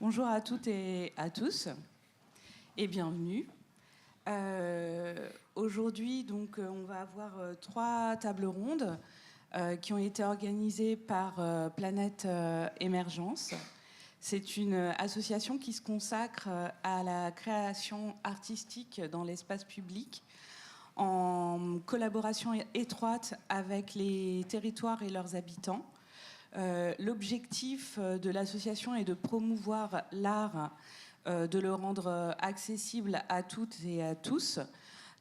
Bonjour à toutes et à tous et bienvenue. Aujourd'hui, donc, on va avoir 3 tables rondes qui ont été organisées par Planète Émergence. C'est une association qui se consacre à la création artistique dans l'espace public en collaboration étroite avec les territoires et leurs habitants. L'objectif de l'association est de promouvoir l'art, de le rendre accessible à toutes et à tous,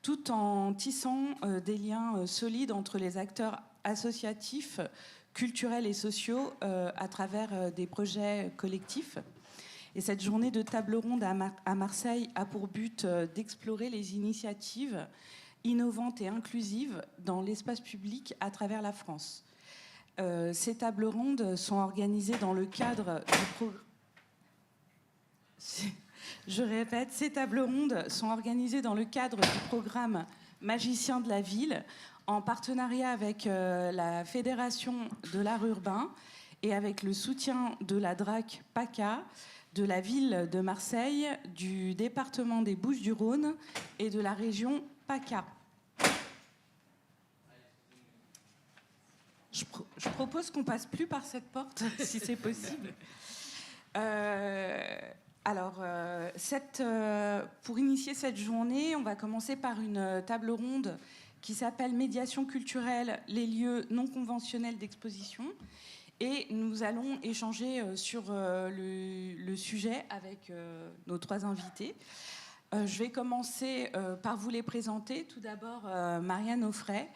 tout en tissant des liens solides entre les acteurs associatifs, culturels et sociaux à travers des projets collectifs. Et cette journée de table ronde à Marseille a pour but d'explorer les initiatives innovantes et inclusives dans l'espace public à travers la France. Ces tables rondes sont organisées dans le cadre du Je répète, ces tables rondes sont organisées dans le cadre du programme Magiciens de la Ville, en partenariat avec la Fédération de l'art urbain et avec le soutien de la DRAC PACA, de la ville de Marseille, du département des Bouches-du-Rhône et de la région PACA. Je propose qu'on passe plus par cette porte, si c'est possible. Pour initier cette journée, on va commencer par une table ronde qui s'appelle Médiation culturelle, les lieux non conventionnels d'exposition. Et nous allons échanger sur le sujet avec nos 3 invités. Je vais commencer par vous les présenter. Tout d'abord, Marianne Offray,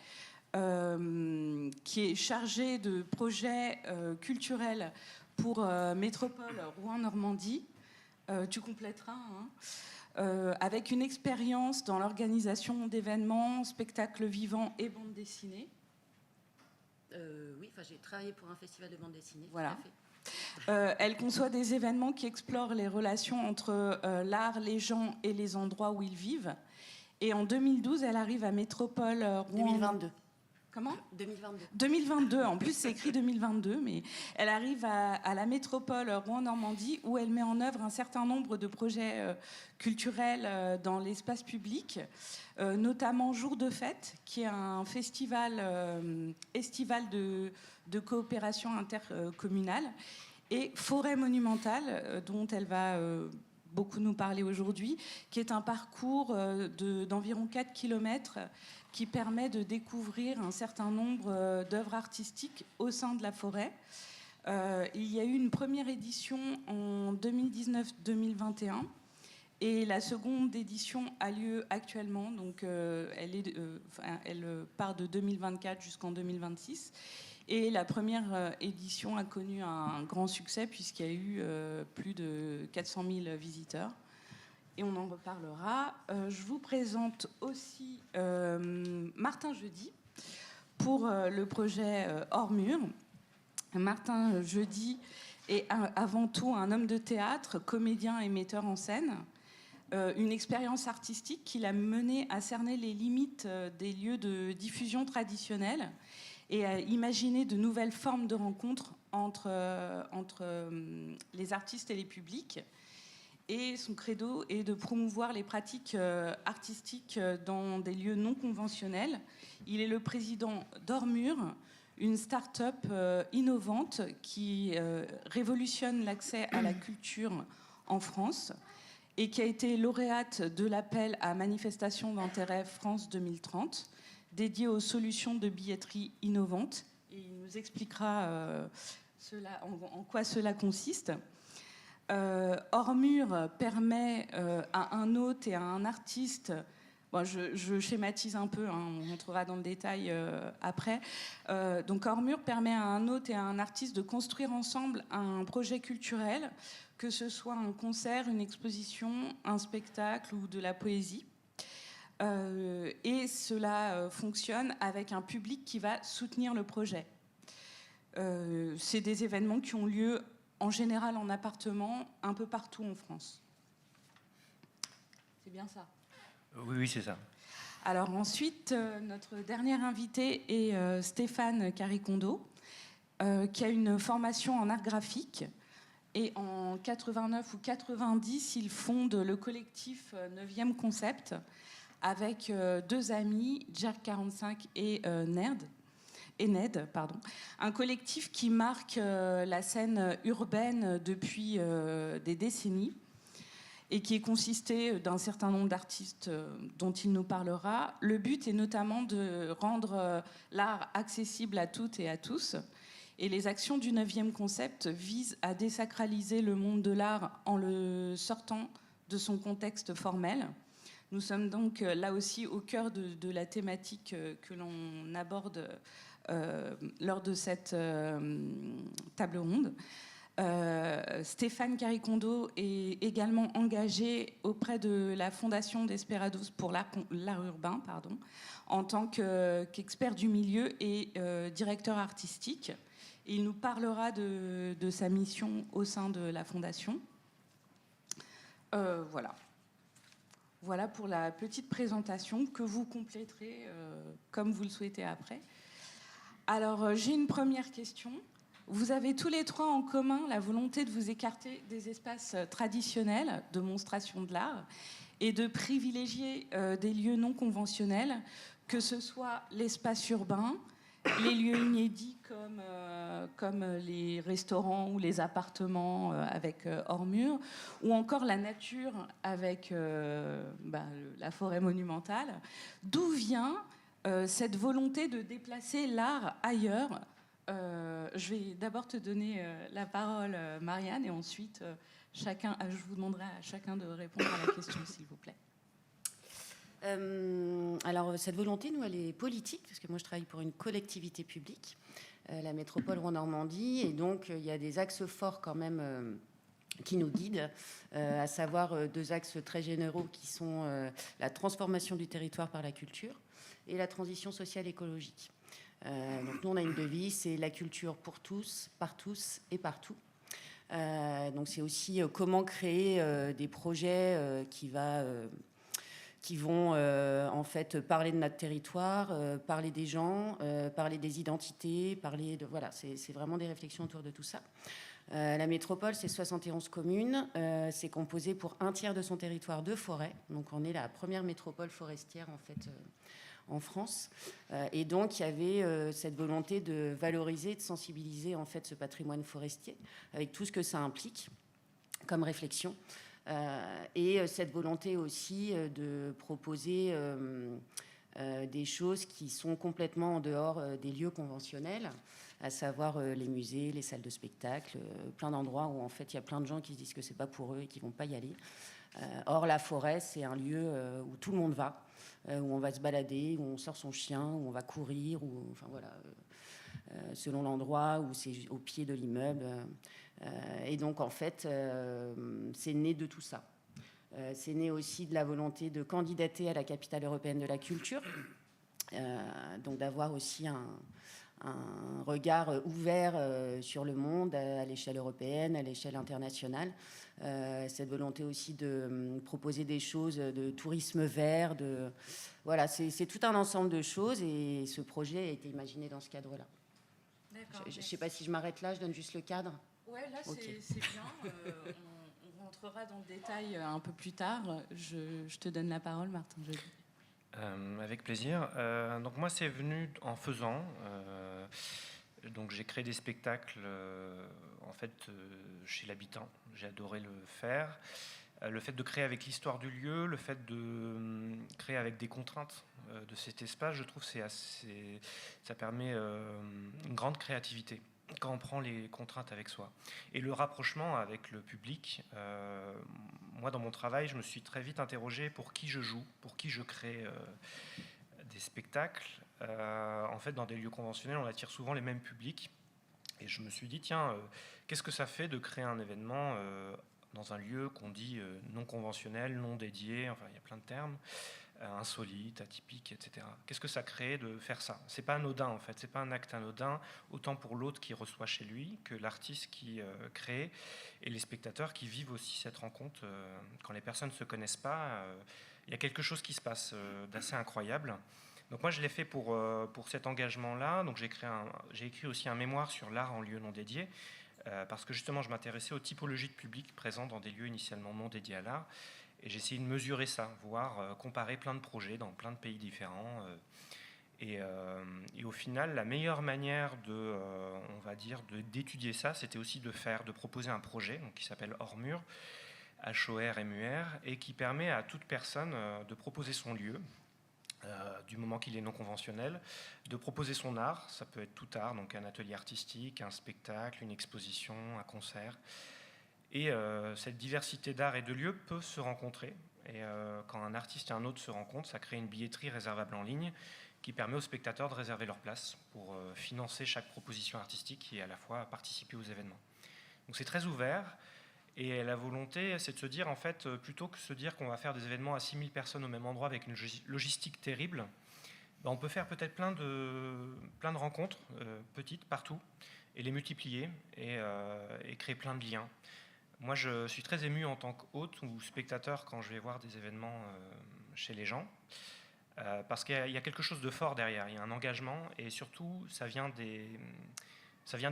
qui est chargée de projets culturels pour Métropole Rouen-Normandie. Tu complèteras, avec une expérience dans l'organisation d'événements, spectacles vivants et bandes dessinées. Oui, j'ai travaillé pour un festival de bande dessinée. Voilà. Elle conçoit des événements qui explorent les relations entre l'art, les gens et les endroits où ils vivent. Et en 2012, elle arrive à Métropole Rouen. 2022. Comment ? 2022. 2022, en plus c'est écrit 2022, mais elle arrive à la métropole Rouen-Normandie où elle met en œuvre un certain nombre de projets culturels dans l'espace public, notamment Jour de Fête, qui est un festival estival de coopération intercommunale, et Forêt monumentale, dont elle va beaucoup nous parler aujourd'hui, qui est un parcours d'environ 4 km qui permet de découvrir un certain nombre d'œuvres artistiques au sein de la forêt. Il y a eu une première édition en 2019-2021 et la seconde édition a lieu actuellement, donc elle part de 2024 jusqu'en 2026. Et la première édition a connu un grand succès puisqu'il y a eu plus de 400 000 visiteurs. Et on en reparlera. Je vous présente aussi Martin Jeudi pour le projet Hors Mur. Martin Jeudi est avant tout un homme de théâtre, comédien et metteur en scène. Une expérience artistique qui l'a mené à cerner les limites des lieux de diffusion traditionnels et à imaginer de nouvelles formes de rencontres entre les artistes et les publics. Et son credo est de promouvoir les pratiques artistiques dans des lieux non conventionnels. Il est le président d'Hors Mur, une start-up innovante qui révolutionne l'accès à la culture en France et qui a été lauréate de l'appel à manifestation d'intérêt France 2030, dédié aux solutions de billetterie innovantes. Et il nous expliquera en quoi cela consiste. Hors Mur permet à un hôte et à un artiste, je schématise un peu, on rentrera dans le détail après. Donc Hors Mur permet à un hôte et à un artiste de construire ensemble un projet culturel, que ce soit un concert, une exposition, un spectacle ou de la poésie. Et cela fonctionne avec un public qui va soutenir le projet. C'est des événements qui ont lieu en général en appartement, un peu partout en France. C'est bien ça ? Oui, c'est ça. Alors ensuite, notre dernier invité est Stéphane Caricondo, qui a une formation en art graphique Et en 89 ou 90, il fonde le collectif 9e Concept avec deux amis, Jerk45 et Ned, pardon. Un collectif qui marque la scène urbaine depuis des décennies et qui est consisté d'un certain nombre d'artistes dont il nous parlera. Le but est notamment de rendre l'art accessible à toutes et à tous. Et les actions du 9e Concept visent à désacraliser le monde de l'art en le sortant de son contexte formel. Nous sommes donc là aussi au cœur de la thématique que l'on aborde lors de cette table ronde. Stéphane Caricondo est également engagé auprès de la Fondation Desperados pour l'art urbain, en tant qu'expert du milieu et directeur artistique. Et il nous parlera de sa mission au sein de la Fondation. Voilà pour la petite présentation que vous compléterez comme vous le souhaitez après. Alors, j'ai une première question. Vous avez tous les trois en commun la volonté de vous écarter des espaces traditionnels de monstration de l'art et de privilégier des lieux non conventionnels, que ce soit l'espace urbain, les lieux inédits comme les restaurants ou les appartements avec hors mur, ou encore la nature avec la forêt monumentale. D'où vient cette volonté de déplacer l'art ailleurs? Je vais d'abord te donner la parole, Marianne, et ensuite je vous demanderai à chacun de répondre à la question, s'il vous plaît. Alors, cette volonté, nous, elle est politique, parce que moi, je travaille pour une collectivité publique, la métropole Rouen-Normandie, et donc, il y a des axes forts quand même qui nous guident, à savoir deux axes très généraux qui sont la transformation du territoire par la culture et la transition sociale écologique. Donc, nous, on a une devise, c'est la culture pour tous, par tous et partout. Donc, c'est aussi comment créer des projets qui vont en fait parler de notre territoire, parler des gens, parler des identités, voilà, c'est vraiment des réflexions autour de tout ça. La métropole, c'est 71 communes, c'est composé pour un tiers de son territoire de forêt, donc on est la première métropole forestière en fait en France, et donc il y avait cette volonté de valoriser, de sensibiliser en fait ce patrimoine forestier avec tout ce que ça implique comme réflexion. Et cette volonté aussi de proposer des choses qui sont complètement en dehors des lieux conventionnels, à savoir les musées, les salles de spectacle, plein d'endroits où en fait il y a plein de gens qui se disent que c'est pas pour eux et qui vont pas y aller. Or la forêt, c'est un lieu où tout le monde va, où on va se balader, où on sort son chien, où on va courir, enfin voilà, selon l'endroit, où c'est au pied de l'immeuble. Et donc, en fait, c'est né de tout ça. C'est né aussi de la volonté de candidater à la capitale européenne de la culture, donc d'avoir aussi un regard ouvert sur le monde à l'échelle européenne, à l'échelle internationale. Cette volonté aussi de proposer des choses de tourisme vert. Voilà, c'est tout un ensemble de choses et ce projet a été imaginé dans ce cadre-là. Je ne sais pas si je m'arrête là, je donne juste le cadre. Ouais, là, okay. C'est bien. On rentrera dans le détail un peu plus tard. Je te donne la parole, Martin Joly. Avec plaisir. Donc moi, c'est venu en faisant. Donc j'ai créé des spectacles en fait chez l'habitant. J'ai adoré le faire. Le fait de créer avec l'histoire du lieu, le fait de créer avec des contraintes de cet espace, je trouve ça permet une grande créativité quand on prend les contraintes avec soi. Et le rapprochement avec le public, moi dans mon travail, je me suis très vite interrogé pour qui je joue, pour qui je crée des spectacles. En fait, dans des lieux conventionnels, on attire souvent les mêmes publics. Et je me suis dit, tiens, qu'est-ce que ça fait de créer un événement dans un lieu qu'on dit non conventionnel, non dédié, enfin il y a plein de termes, insolite, atypique, etc. Qu'est-ce que ça crée de faire ça? C'est pas anodin en fait, c'est pas un acte anodin, autant pour l'autre qui reçoit chez lui que l'artiste qui crée et les spectateurs qui vivent aussi cette rencontre. Quand les personnes ne se connaissent pas, il y a quelque chose qui se passe d'assez incroyable. Donc moi je l'ai fait pour cet engagement-là. Donc j'ai écrit aussi un mémoire sur l'art en lieu non dédié. parce que justement je m'intéressais aux typologies de public présents dans des lieux initialement non dédiés à l'art, et j'ai essayé de mesurer ça, voire comparer plein de projets dans plein de pays différents. Et au final, la meilleure manière on va dire, d'étudier ça, c'était aussi de proposer un projet donc, qui s'appelle Hors Mur, HORMUR, et qui permet à toute personne de proposer son lieu, du moment qu'il est non conventionnel, de proposer son art. Ça peut être tout art, donc un atelier artistique, un spectacle, une exposition, un concert. Et cette diversité d'art et de lieux peut se rencontrer. Et quand un artiste et un autre se rencontrent, ça crée une billetterie réservable en ligne qui permet aux spectateurs de réserver leur place pour financer chaque proposition artistique et à la fois participer aux événements. Donc c'est très ouvert. Et la volonté, c'est de se dire, en fait, plutôt que de se dire qu'on va faire des événements à 6000 personnes au même endroit avec une logistique terrible, on peut faire peut-être plein de rencontres petites partout et les multiplier et créer plein de liens. Moi, je suis très ému en tant qu'hôte ou spectateur quand je vais voir des événements chez les gens, parce qu'il y a quelque chose de fort derrière, il y a un engagement, et surtout, ça vient des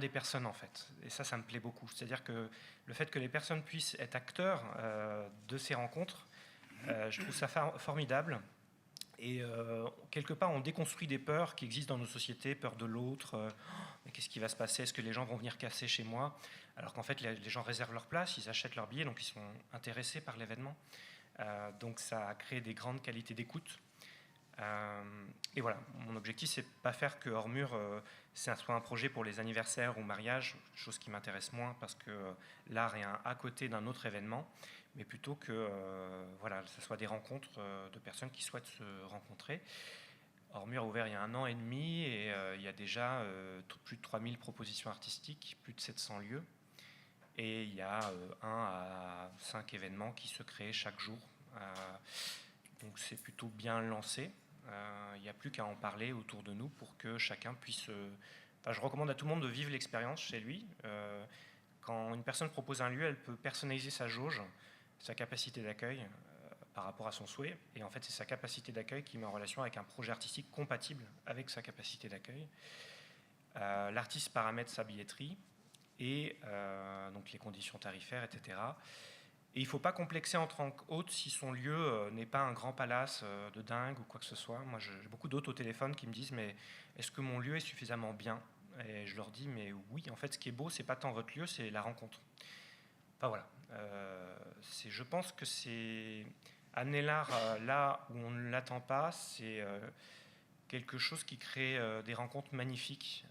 personnes, en fait. Et ça me plaît beaucoup. C'est-à-dire que le fait que les personnes puissent être acteurs de ces rencontres, je trouve ça formidable. Et quelque part, on déconstruit des peurs qui existent dans nos sociétés, peur de l'autre, mais qu'est-ce qui va se passer? Est-ce que les gens vont venir casser chez moi? Alors qu'en fait, les gens réservent leur place, ils achètent leur billet, donc ils sont intéressés par l'événement. Donc ça a créé des grandes qualités d'écoute. Et voilà, mon objectif, c'est pas faire que Hors Mur, soit un projet pour les anniversaires ou mariages, chose qui m'intéresse moins parce que l'art est à côté d'un autre événement, mais plutôt que ce soit des rencontres de personnes qui souhaitent se rencontrer. Hors Mur a ouvert il y a 1 an et demi et il y a déjà plus de 3000 propositions artistiques, plus de 700 lieux. Et il y a 1 à 5 événements qui se créent chaque jour. Donc c'est plutôt bien lancé. Il n'y a plus qu'à en parler autour de nous pour que chacun puisse... je recommande à tout le monde de vivre l'expérience chez lui. Quand une personne propose un lieu, elle peut personnaliser sa jauge, sa capacité d'accueil par rapport à son souhait. Et en fait, c'est sa capacité d'accueil qui met en relation avec un projet artistique compatible avec sa capacité d'accueil. L'artiste paramètre sa billetterie et donc les conditions tarifaires, etc. Et il ne faut pas complexer en tant qu'hôte si son lieu n'est pas un grand palace de dingue ou quoi que ce soit. Moi, j'ai beaucoup d'hôtes au téléphone qui me disent « mais est-ce que mon lieu est suffisamment bien ?» Et je leur dis « mais oui, en fait, ce qui est beau, ce n'est pas tant votre lieu, c'est la rencontre. » Enfin voilà. Je pense que c'est amener l'art là où on ne l'attend pas, c'est quelque chose qui crée des rencontres magnifiques.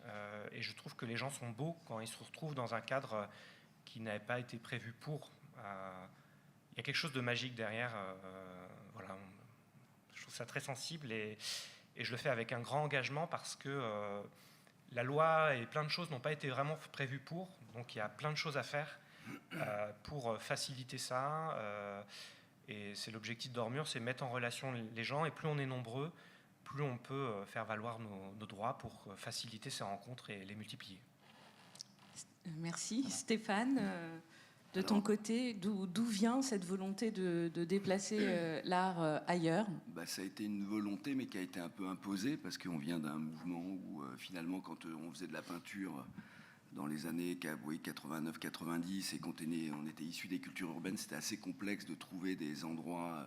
Et je trouve que les gens sont beaux quand ils se retrouvent dans un cadre qui n'avait pas été prévu pour... Il y a quelque chose de magique derrière. Je trouve ça très sensible et je le fais avec un grand engagement parce que la loi et plein de choses n'ont pas été vraiment prévues pour. Donc il y a plein de choses à faire pour faciliter ça. Et c'est l'objectif d'Hors Mur, c'est mettre en relation les gens. Et plus on est nombreux, plus on peut faire valoir nos droits pour faciliter ces rencontres et les multiplier. Merci. Stéphane, de ton côté, d'où vient cette volonté de déplacer l'art ailleurs? Ça a été une volonté, mais qui a été un peu imposée, parce qu'on vient d'un mouvement où, finalement, quand on faisait de la peinture dans les années 89-90, et quand on était issu des cultures urbaines, c'était assez complexe de trouver des endroits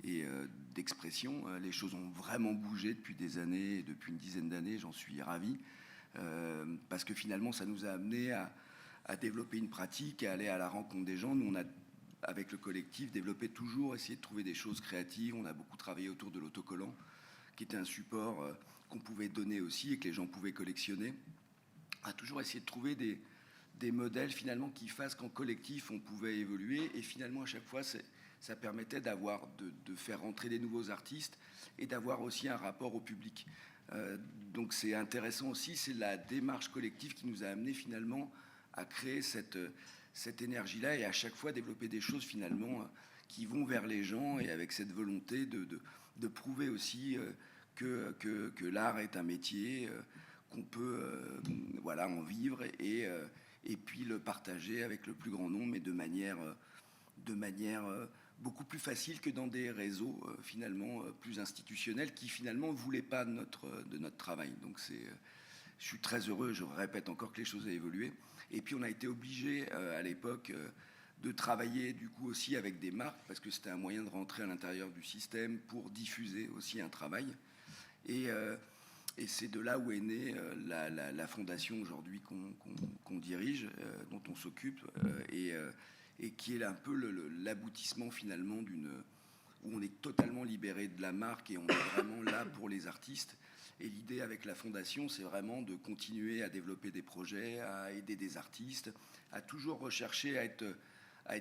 et d'expression. Les choses ont vraiment bougé depuis des années, depuis une dizaine d'années, j'en suis ravi, parce que finalement, ça nous a amené à développer une pratique, à aller à la rencontre des gens. Nous, on a, avec le collectif, développé toujours, essayé de trouver des choses créatives. On a beaucoup travaillé autour de l'autocollant, qui était un support qu'on pouvait donner aussi et que les gens pouvaient collectionner. On a toujours essayé de trouver des modèles, finalement, qui fassent qu'en collectif, on pouvait évoluer. Et finalement, à chaque fois, ça permettait de faire rentrer des nouveaux artistes et d'avoir aussi un rapport au public. Donc c'est intéressant aussi, c'est la démarche collective qui nous a amené finalement à créer cette énergie-là et à chaque fois développer des choses finalement qui vont vers les gens et avec cette volonté de prouver aussi que l'art est un métier, qu'on peut en vivre et puis le partager avec le plus grand nombre, mais de manière beaucoup plus facile que dans des réseaux finalement plus institutionnels qui finalement ne voulaient pas de notre travail. Donc je suis très heureux, je répète encore que les choses ont évolué. Et puis on a été obligé à l'époque de travailler du coup aussi avec des marques, parce que c'était un moyen de rentrer à l'intérieur du système pour diffuser aussi un travail. Et c'est de là où est née la fondation aujourd'hui qu'on dirige, dont on s'occupe, et qui est un peu l'aboutissement finalement où on est totalement libéré de la marque et on est vraiment là pour les artistes. Et l'idée avec la fondation, c'est vraiment de continuer à développer des projets, à aider des artistes, à toujours rechercher à être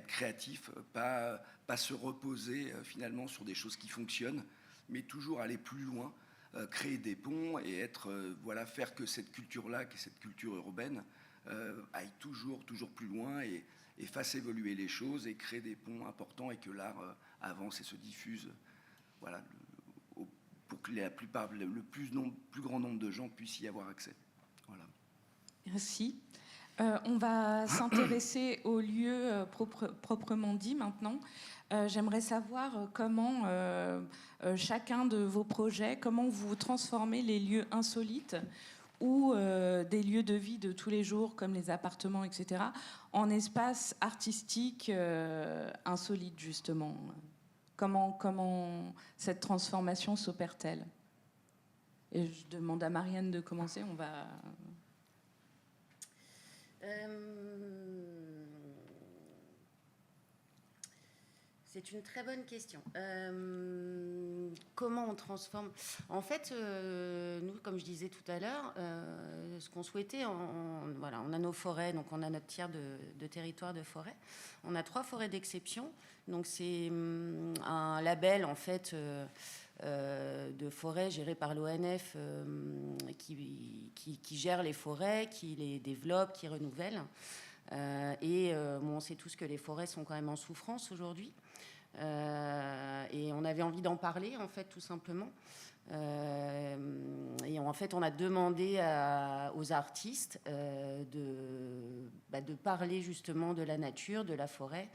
créatif, pas se reposer finalement sur des choses qui fonctionnent, mais toujours aller plus loin, créer des ponts et faire que cette culture-là, qui est cette culture urbaine, aille toujours plus loin et fasse évoluer les choses et crée des ponts importants et que l'art avance et se diffuse. Voilà, pour que le plus grand nombre de gens puissent y avoir accès. Voilà. Merci. On va s'intéresser aux lieux proprement dit maintenant. J'aimerais savoir comment chacun de vos projets, comment vous transformez les lieux insolites ou des lieux de vie de tous les jours comme les appartements, etc., en espaces artistiques insolites, justement. Comment cette transformation s'opère-t-elle? Et je demande à Marianne de commencer. On va... C'est une très bonne question. Comment on transforme? En fait, nous, comme je disais tout à l'heure, ce qu'on souhaitait, on a nos forêts, donc on a notre tiers de territoire de forêt. On a 3 forêts d'exception. Donc c'est un label, en fait, de forêt géré par l'ONF qui gère les forêts, qui les développe, qui renouvelle. On sait tous que les forêts sont quand même en souffrance aujourd'hui. Et on avait envie d'en parler, en fait, tout simplement. Et en fait, on a demandé aux artistes de parler justement de la nature, de la forêt,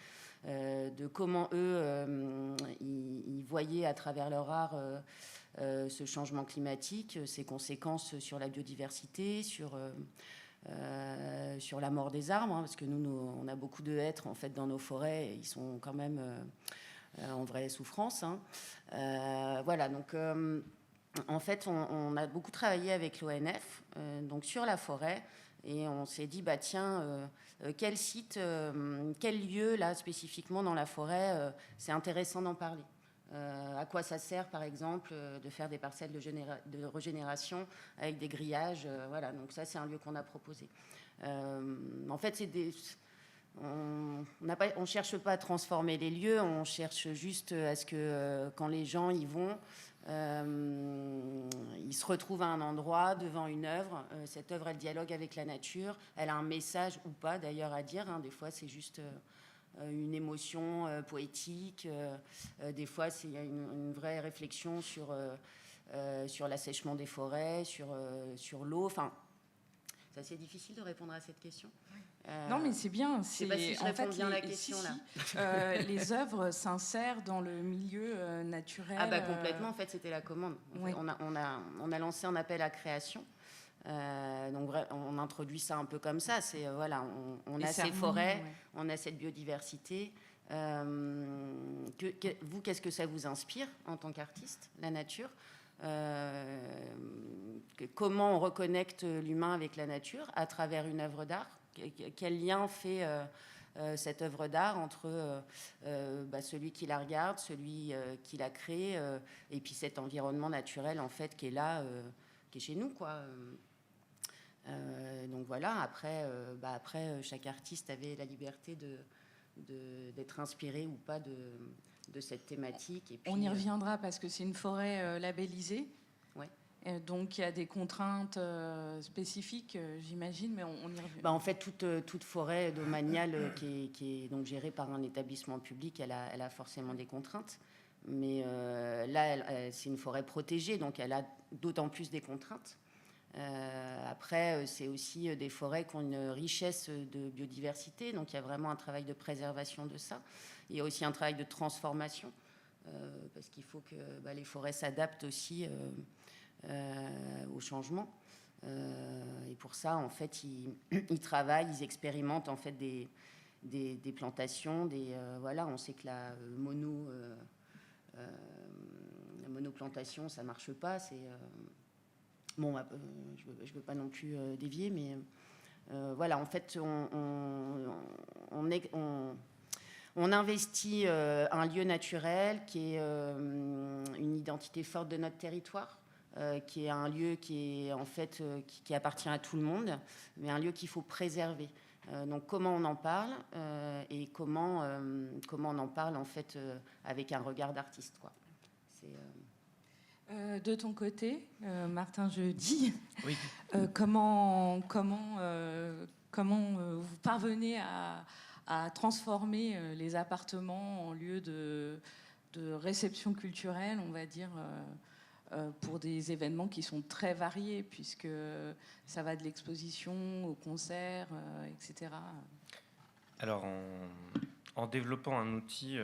de comment eux, ils voyaient à travers leur art ce changement climatique, ses conséquences sur la biodiversité, sur la mort des arbres, hein, parce que nous, on a beaucoup de hêtres en fait dans nos forêts, et ils sont quand même en vraie souffrance. Hein. Voilà, donc en fait, on a beaucoup travaillé avec l'ONF, donc sur la forêt, et on s'est dit quel site, quel lieu là spécifiquement dans la forêt, c'est intéressant d'en parler. À quoi ça sert, par exemple, de faire des parcelles de régénération avec des grillages, voilà. Donc ça, c'est un lieu qu'on a proposé. En fait, on cherche pas à transformer les lieux, on cherche juste à ce que quand les gens y vont, ils se retrouvent à un endroit devant une œuvre. Cette œuvre, elle dialogue avec la nature, elle a un message ou pas d'ailleurs à dire. Hein. Des fois, c'est juste une émotion poétique. Des fois, il y a une vraie réflexion sur l'assèchement des forêts, sur l'eau. Enfin, c'est assez difficile de répondre à cette question. Non, mais c'est bien. Je ne sais pas si je réponds bien à la question, là. Les œuvres s'insèrent dans le milieu naturel. Ah bah complètement, en fait, c'était la commande. Oui. On a lancé un appel à création. Donc on introduit ça un peu comme ça. C'est voilà, on a ces forêts, ouais. On a cette biodiversité. Vous, qu'est-ce que ça vous inspire en tant qu'artiste, la nature? Comment on reconnecte l'humain avec la nature à travers une œuvre d'art? Quel lien fait cette œuvre d'art entre celui qui la regarde, celui qui l'a créée, et puis cet environnement naturel en fait qui est là, qui est chez nous, quoi. Donc voilà. Après, chaque artiste avait la liberté d'être inspiré ou pas de cette thématique. Et puis, on y reviendra parce que c'est une forêt labellisée. Ouais. Donc il y a des contraintes spécifiques, j'imagine, mais on y revient. En fait, toute forêt domaniale qui est donc gérée par un établissement public, elle a forcément des contraintes. Mais là, c'est une forêt protégée, donc elle a d'autant plus des contraintes. Après, c'est aussi des forêts qui ont une richesse de biodiversité, donc il y a vraiment un travail de préservation de ça. Il y a aussi un travail de transformation, parce qu'il faut que les forêts s'adaptent aussi au changement. Et pour ça, en fait, ils travaillent, ils expérimentent en fait des plantations, voilà, on sait que la monoplantation, ça marche pas. Bon, je veux pas non plus dévier, mais voilà, en fait, on investit un lieu naturel qui est une identité forte de notre territoire. Qui est un lieu qui appartient à tout le monde, mais un lieu qu'il faut préserver. Donc comment on en parle et comment on en parle en fait avec un regard d'artiste, quoi. De ton côté, Martin Jeudi, Oui. comment vous parvenez à transformer les appartements en lieu de réception culturelle, on va dire, pour des événements qui sont très variés, puisque ça va de l'exposition au concert, etc. Alors, en développant un outil,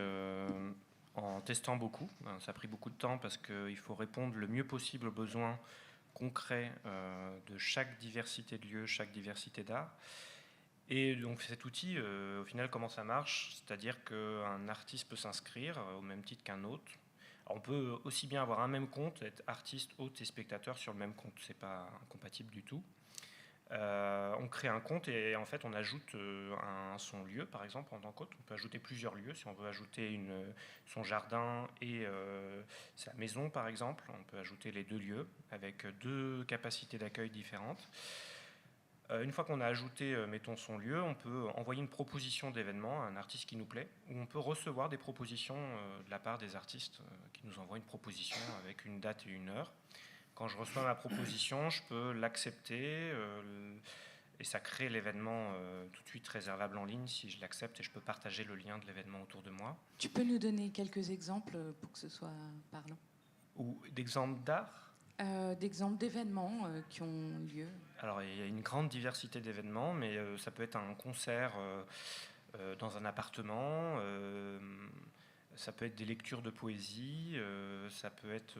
en testant beaucoup, ça a pris beaucoup de temps parce qu'il faut répondre le mieux possible aux besoins concrets de chaque diversité de lieux, chaque diversité d'art. Et donc cet outil, au final, comment ça marche? C'est-à-dire qu'un artiste peut s'inscrire au même titre qu'un autre. On peut aussi bien avoir un même compte, être artiste, hôte et spectateur sur le même compte. C'est pas incompatible du tout. On crée un compte et en fait on ajoute son lieu par exemple en tant qu'hôte. On peut ajouter plusieurs lieux si on veut ajouter son jardin et sa maison par exemple. On peut ajouter les 2 lieux avec 2 capacités d'accueil différentes. Une fois qu'on a ajouté, mettons, son lieu, on peut envoyer une proposition d'événement à un artiste qui nous plaît, ou on peut recevoir des propositions de la part des artistes qui nous envoient une proposition avec une date et une heure. Quand je reçois ma proposition, je peux l'accepter et ça crée l'événement tout de suite réservable en ligne si je l'accepte et je peux partager le lien de l'événement autour de moi. Tu peux nous donner quelques exemples pour que ce soit parlant? Ou d'exemples d'art? D'exemples d'événements qui ont lieu. Alors, il y a une grande diversité d'événements, mais ça peut être un concert dans un appartement, ça peut être des lectures de poésie, ça peut être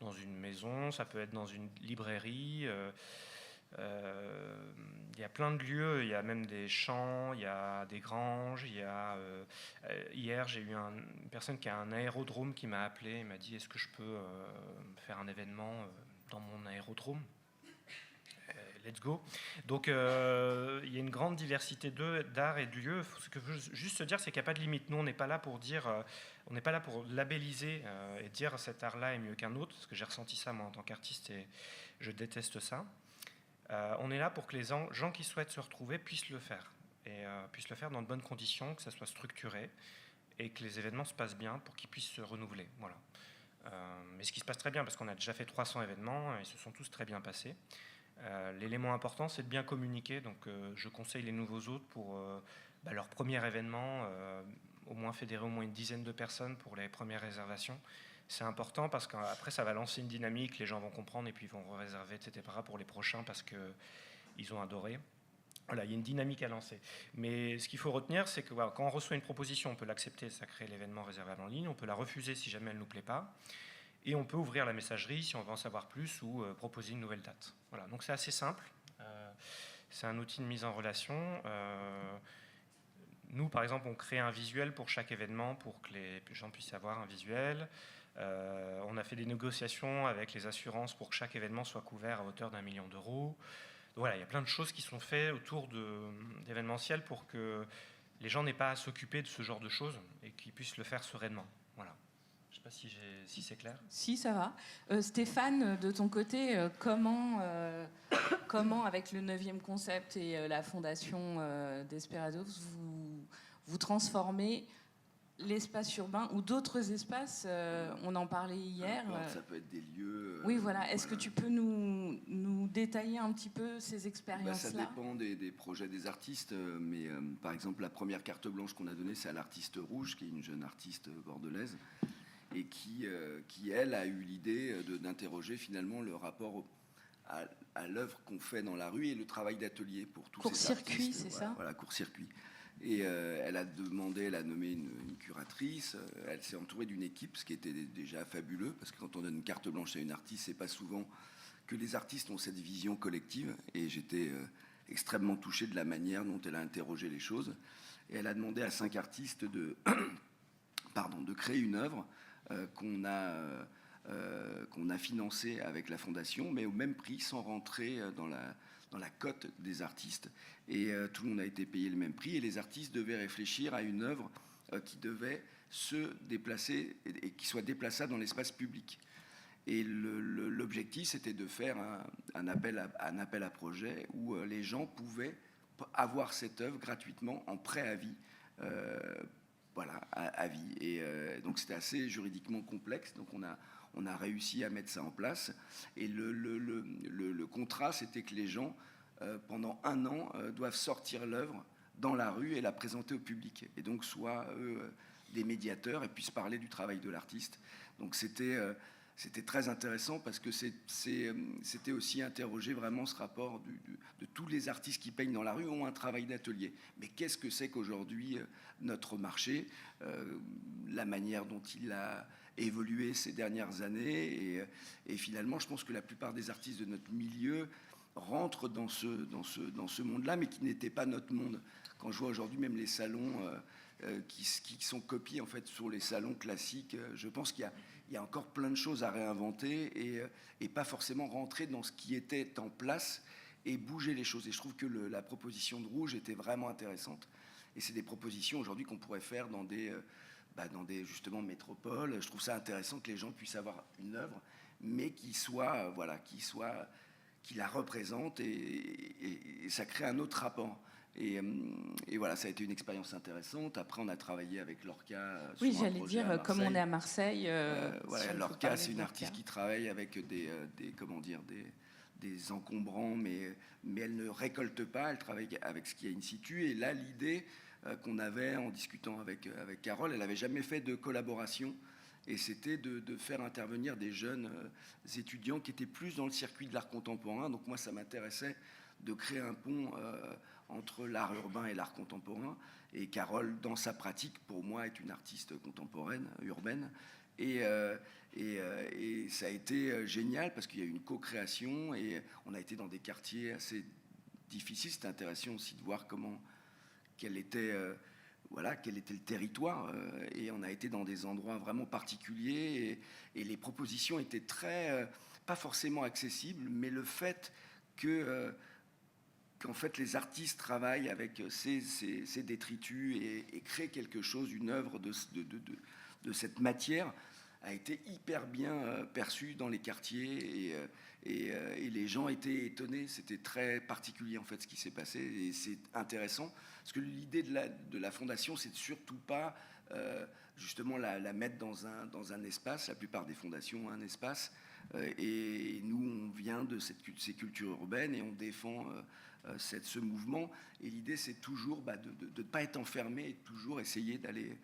dans une maison, ça peut être dans une librairie. Il y a plein de lieux, il y a même des champs, il y a des granges, hier j'ai eu une personne qui a un aérodrome qui m'a appelé et m'a dit est-ce que je peux faire un événement dans mon aérodrome? Let's go. Donc il y a une grande diversité d'art et de lieux. Ce que je veux juste se dire, c'est qu'il n'y a pas de limite. Nous, on n'est pas là pour dire, on n'est pas là pour labelliser et dire cet art-là est mieux qu'un autre, parce que j'ai ressenti ça moi en tant qu'artiste et je déteste ça. On est là pour que les gens qui souhaitent se retrouver puissent le faire et puissent le faire dans de bonnes conditions, que ça soit structuré et que les événements se passent bien pour qu'ils puissent se renouveler. Voilà. Mais ce qui se passe très bien, parce qu'on a déjà fait 300 événements et ils se sont tous très bien passés. L'élément important, c'est de bien communiquer. Donc, je conseille les nouveaux hôtes pour leur premier événement, au moins fédérer au moins une dizaine de personnes pour les premières réservations. C'est important parce qu'après, ça va lancer une dynamique, les gens vont comprendre et puis ils vont réserver, etc. pour les prochains parce qu'ils ont adoré. Voilà, il y a une dynamique à lancer. Mais ce qu'il faut retenir, c'est que voilà, quand on reçoit une proposition, on peut l'accepter, ça crée l'événement réservable en ligne, on peut la refuser si jamais elle ne nous plaît pas. Et on peut ouvrir la messagerie si on veut en savoir plus ou proposer une nouvelle date. Voilà, donc c'est assez simple. C'est un outil de mise en relation. Nous, par exemple, on crée un visuel pour chaque événement pour que les gens puissent avoir un visuel. On a fait des négociations avec les assurances pour que chaque événement soit couvert à hauteur d'1 million d'euros. Donc voilà, il y a plein de choses qui sont faites autour d'événementiel pour que les gens n'aient pas à s'occuper de ce genre de choses et qu'ils puissent le faire sereinement. Voilà. Je ne sais pas si c'est clair. Si, ça va. Stéphane, de ton côté, comment, avec le 9e concept et la fondation Desperados, vous transformez l'espace urbain ou d'autres espaces, on en parlait hier. Ça peut être des lieux... oui, voilà. Est-ce que tu peux nous détailler un petit peu ces expériences-là? Ça dépend des projets des artistes, mais par exemple, la première carte blanche qu'on a donnée, c'est à l'artiste Rouge, qui est une jeune artiste bordelaise, et qui elle, a eu l'idée d'interroger finalement le rapport à l'œuvre qu'on fait dans la rue et le travail d'atelier pour tous ces artistes. Court-circuit, c'est ça? Voilà, court-circuit. Et elle a nommé une curatrice, elle s'est entourée d'une équipe, ce qui était déjà fabuleux, parce que quand on donne une carte blanche à une artiste, c'est pas souvent que les artistes ont cette vision collective, et j'étais extrêmement touché de la manière dont elle a interrogé les choses. Et elle a demandé à 5 artistes de créer une œuvre qu'on a financée avec la fondation, mais au même prix, sans rentrer dans la cote des artistes. Et tout le monde a été payé le même prix, et les artistes devaient réfléchir à une œuvre qui devait se déplacer et qui soit déplaçable dans l'espace public. Et l'objectif, c'était de faire un appel à projet où les gens pouvaient avoir cette œuvre gratuitement en préavis, à vie. Et donc c'était assez juridiquement complexe. Donc on a réussi à mettre ça en place. Et le contrat, c'était que les gens, pendant 1 an, doivent sortir l'œuvre dans la rue et la présenter au public. Et donc soient eux des médiateurs et puissent parler du travail de l'artiste. Donc c'était très intéressant parce que c'était aussi interroger vraiment ce rapport de tous les artistes qui peignent dans la rue ont un travail d'atelier. Mais qu'est-ce que c'est qu'aujourd'hui notre marché, la manière dont il a évolué ces dernières années, et finalement je pense que la plupart des artistes de notre milieu rentrent dans ce monde-là, mais qui n'était pas notre monde. Quand je vois aujourd'hui même les salons qui sont copiés en fait sur les salons classiques, je pense qu'il y a encore plein de choses à réinventer et pas forcément rentrer dans ce qui était en place et bouger les choses. Et je trouve que la proposition de Rouge était vraiment intéressante. Et c'est des propositions aujourd'hui qu'on pourrait faire dans des justement métropoles. Je trouve ça intéressant que les gens puissent avoir une œuvre, mais qui la représente et ça crée un autre rapport. Et voilà, ça a été une expérience intéressante. Après, on a travaillé avec Lorca. Oui, j'allais dire, comme on est à Marseille. Lorca, c'est une artiste qui travaille avec des encombrants, mais elle ne récolte pas, elle travaille avec ce qui est in situ. Et là, l'idée qu'on avait en discutant avec Carole, elle n'avait jamais fait de collaboration. Et c'était de faire intervenir des jeunes étudiants qui étaient plus dans le circuit de l'art contemporain. Donc moi, ça m'intéressait de créer un pont entre l'art urbain et l'art contemporain. Et Carole, dans sa pratique, pour moi, est une artiste contemporaine, urbaine. Et ça a été génial parce qu'il y a eu une co-création et on a été dans des quartiers assez difficiles. C'était intéressant aussi de voir quel était le territoire. Et on a été dans des endroits vraiment particuliers et les propositions étaient pas forcément accessibles, mais le fait qu'en fait les artistes travaillent avec ces détritus et créent quelque chose, une œuvre de cette matière, a été hyper bien perçu dans les quartiers et les gens étaient étonnés. C'était très particulier en fait ce qui s'est passé et c'est intéressant parce que l'idée de la fondation, c'est surtout pas justement la mettre dans un espace. La plupart des fondations ont un espace et nous on vient de ces cultures urbaines et on défend ce mouvement. Et l'idée, c'est toujours de ne pas être enfermé et de toujours essayer d'aller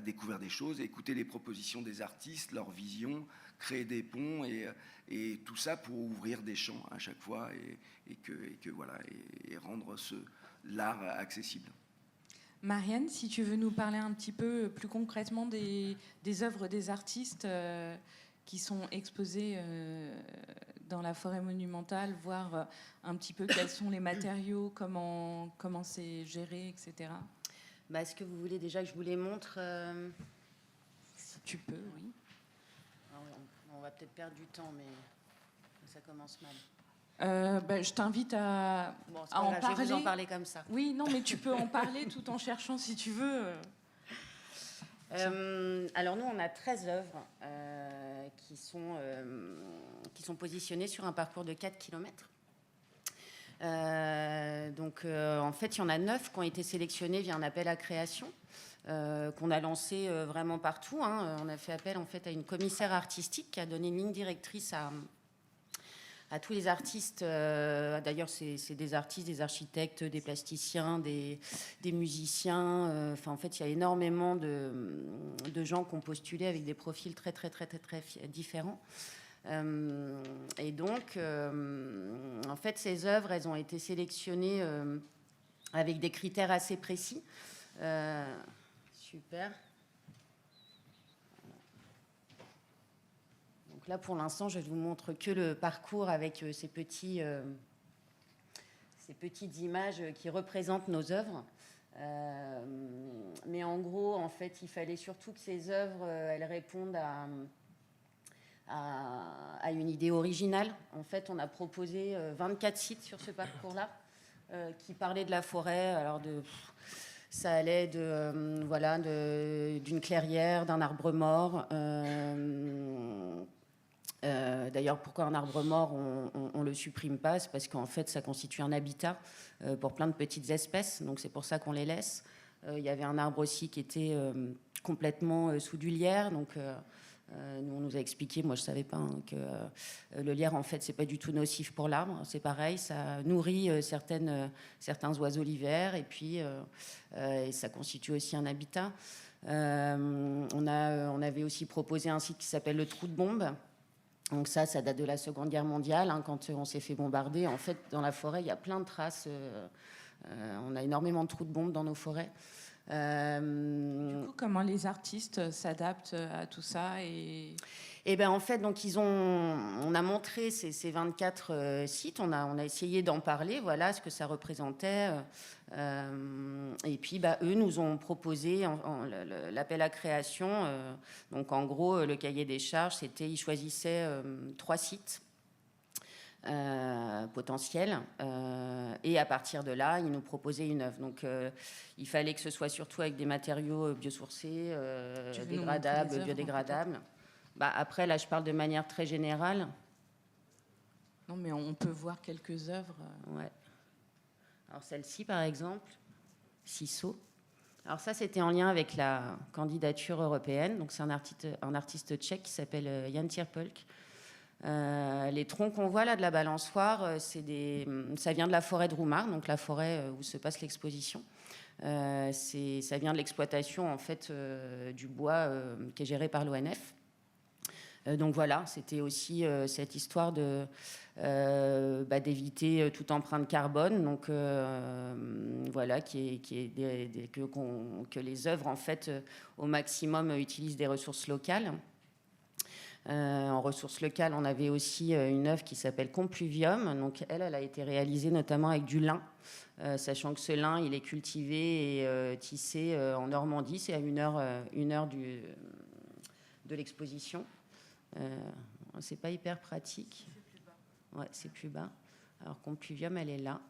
découvrir des choses, écouter les propositions des artistes, leurs visions, créer des ponts et tout ça pour ouvrir des champs à chaque fois et rendre l'art accessible. Marianne, si tu veux nous parler un petit peu plus concrètement des œuvres des artistes qui sont exposées dans la forêt monumentale, voir un petit peu quels sont les matériaux, comment c'est géré, etc. Est-ce que vous voulez déjà que je vous les montre Si tu peux, oui. On va peut-être perdre du temps, mais ça commence mal. Je t'invite à en parler. Je vais vous en parler comme ça. Oui, non, mais tu peux en parler tout en cherchant si tu veux. Alors nous, on a 13 œuvres qui sont positionnées sur un parcours de 4 km. En fait, il y en a 9 qui ont été sélectionnées via un appel à création qu'on a lancé vraiment partout. On a fait appel en fait à une commissaire artistique qui a donné une ligne directrice à tous les artistes. D'ailleurs, c'est des artistes, des architectes, des plasticiens, des musiciens. En fait, il y a énormément de gens qui ont postulé avec des profils très, très, très, très, très différents. Et donc, en fait, ces œuvres, elles ont été sélectionnées avec des critères assez précis. Super. Donc là, pour l'instant, je ne vous montre que le parcours avec ces petites images qui représentent nos œuvres. Mais en gros, en fait, il fallait surtout que ces œuvres, elles répondent à une idée originale. En fait, on a proposé 24 sites sur ce parcours-là qui parlaient de la forêt. Alors, ça allait d'une clairière, d'un arbre mort. D'ailleurs, pourquoi un arbre mort, on le supprime pas? C'est parce qu'en fait, ça constitue un habitat pour plein de petites espèces. Donc, c'est pour ça qu'on les laisse. Il y avait un arbre aussi qui était complètement sous du lierre. Donc, nous, on nous a expliqué, moi je ne savais pas, hein, que le lierre, en fait, c'est pas du tout nocif pour l'arbre. C'est pareil, ça nourrit certains oiseaux l'hiver et puis et ça constitue aussi un habitat. On avait aussi proposé un site qui s'appelle le Trou de Bombe. Donc ça date de la Seconde Guerre mondiale, hein, quand on s'est fait bombarder. En fait, dans la forêt, il y a plein de traces. On a énormément de trous de bombes dans nos forêts. Du coup, comment les artistes s'adaptent à tout ça et ben en fait, donc on a montré ces 24 sites, on a essayé d'en parler, voilà ce que ça représentait. Et puis, eux nous ont proposé l'appel à création. Donc, en gros, le cahier des charges, ils choisissaient 3 sites. Potentiel et à partir de là ils nous proposaient une œuvre, donc il fallait que ce soit surtout avec des matériaux biosourcés, dégradables, biodégradables. Après là je parle de manière très générale. Non mais on peut voir quelques œuvres. Ouais. Alors celle-ci par exemple, Ciseaux. Alors ça c'était en lien avec la candidature européenne, donc c'est un artiste tchèque qui s'appelle Jan Tierpolk. Les troncs qu'on voit là de la balançoire, ça vient de la forêt de Roumar, donc la forêt où se passe l'exposition. Ça vient de l'exploitation en fait du bois qui est géré par l'ONF. Donc voilà, c'était aussi cette histoire d'éviter toute empreinte carbone. Donc voilà, que les œuvres en fait au maximum utilisent des ressources locales. En ressources locales, on avait aussi une œuvre qui s'appelle Compluvium. Donc, elle a été réalisée notamment avec du lin, sachant que ce lin, il est cultivé et tissé en Normandie. C'est à une heure de l'exposition. C'est pas hyper pratique. C'est plus bas. Ouais, c'est plus bas. Alors, Compluvium, elle est là.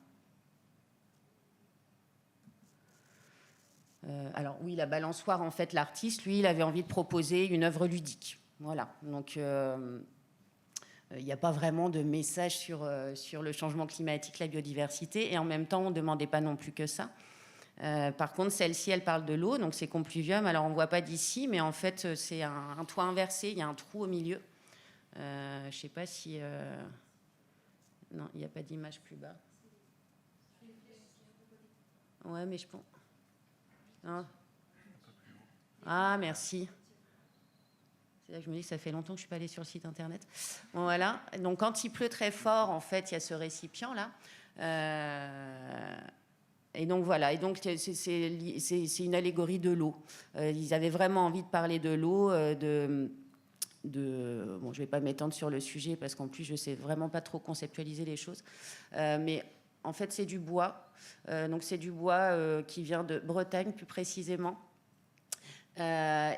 Alors, oui, la balançoire, en fait, l'artiste, lui, il avait envie de proposer une œuvre ludique. Voilà, donc il n'y a pas vraiment de message sur le changement climatique, la biodiversité, et en même temps, on ne demandait pas non plus que ça. Par contre, celle-ci, elle parle de l'eau, donc c'est Compluvium. Alors, on ne voit pas d'ici, mais en fait, c'est un toit inversé, il y a un trou au milieu. Je ne sais pas si... Non, il n'y a pas d'image plus bas. Ouais, mais je pense... Non. Ah, merci. C'est là que je me dis que ça fait longtemps que je ne suis pas allée sur le site internet. Bon, voilà. Donc, quand il pleut très fort, en fait, il y a ce récipient-là. Et donc, voilà. Et donc, c'est une allégorie de l'eau. Ils avaient vraiment envie de parler de l'eau, bon, je ne vais pas m'étendre sur le sujet parce qu'en plus, je ne sais vraiment pas trop conceptualiser les choses. Mais en fait, c'est du bois. Donc, c'est du bois qui vient de Bretagne, plus précisément.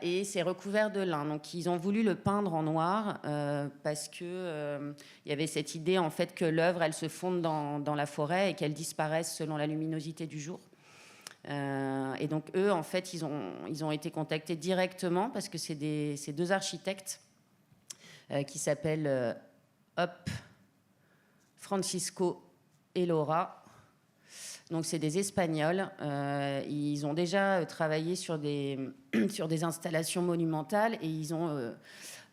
Et c'est recouvert de lin. Donc, ils ont voulu le peindre en noir parce que y avait cette idée en fait que l'œuvre, elle se fonde dans la forêt et qu'elle disparaisse selon la luminosité du jour. Et donc, eux, en fait, ils ont été contactés directement parce que c'est 2 architectes qui s'appellent Francisco et Laura. Donc, c'est des Espagnols. Ils ont déjà travaillé sur des installations monumentales et ils ont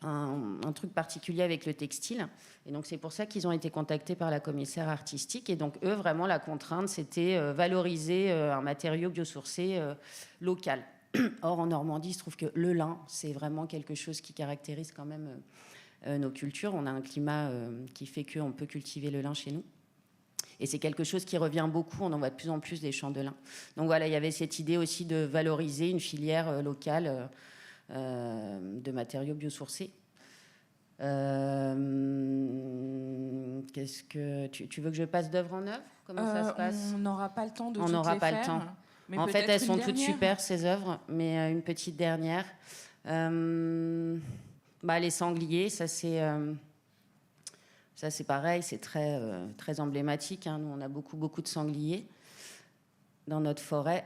un truc particulier avec le textile. Et donc, c'est pour ça qu'ils ont été contactés par la commissaire artistique. Et donc, eux, vraiment, la contrainte, c'était valoriser un matériau biosourcé local. Or, en Normandie, il se trouve que le lin, c'est vraiment quelque chose qui caractérise quand même nos cultures. On a un climat qui fait qu'on peut cultiver le lin chez nous. Et c'est quelque chose qui revient beaucoup. On en voit de plus en plus des champs de lin. Donc voilà, il y avait cette idée aussi de valoriser une filière locale de matériaux biosourcés. Qu'est-ce que tu veux que je passe d'œuvre en œuvre? Comment ça se passe? On n'aura pas le temps de On toutes n'aura les pas faire, le temps. mais En fait, peut-être elles sont une toutes dernière. super, ces œuvres, mais une petite dernière. Les sangliers, ça c'est pareil, c'est très, très emblématique. Hein. Nous, on a beaucoup de sangliers dans notre forêt.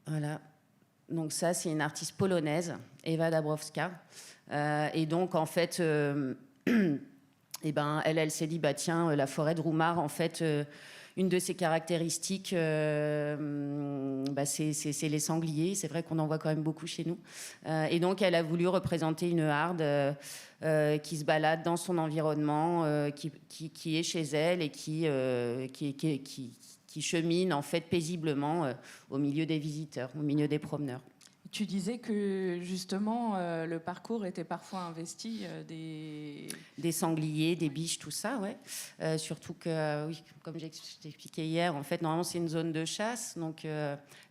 Voilà. Donc ça, c'est une artiste polonaise, Ewa Dabrowska. Et donc, en fait, elle s'est dit, tiens, la forêt de Roumare, en fait, une de ses caractéristiques, c'est les sangliers. C'est vrai qu'on en voit quand même beaucoup chez nous. Et donc, elle a voulu représenter une harde qui se balade dans son environnement, qui est chez elle et qui chemine, en fait, paisiblement au milieu des visiteurs, au milieu des promeneurs. Tu disais que justement le parcours était parfois investi des sangliers, des biches, tout ça, ouais. Surtout que, oui, comme j'ai expliqué hier, en fait, normalement c'est une zone de chasse, donc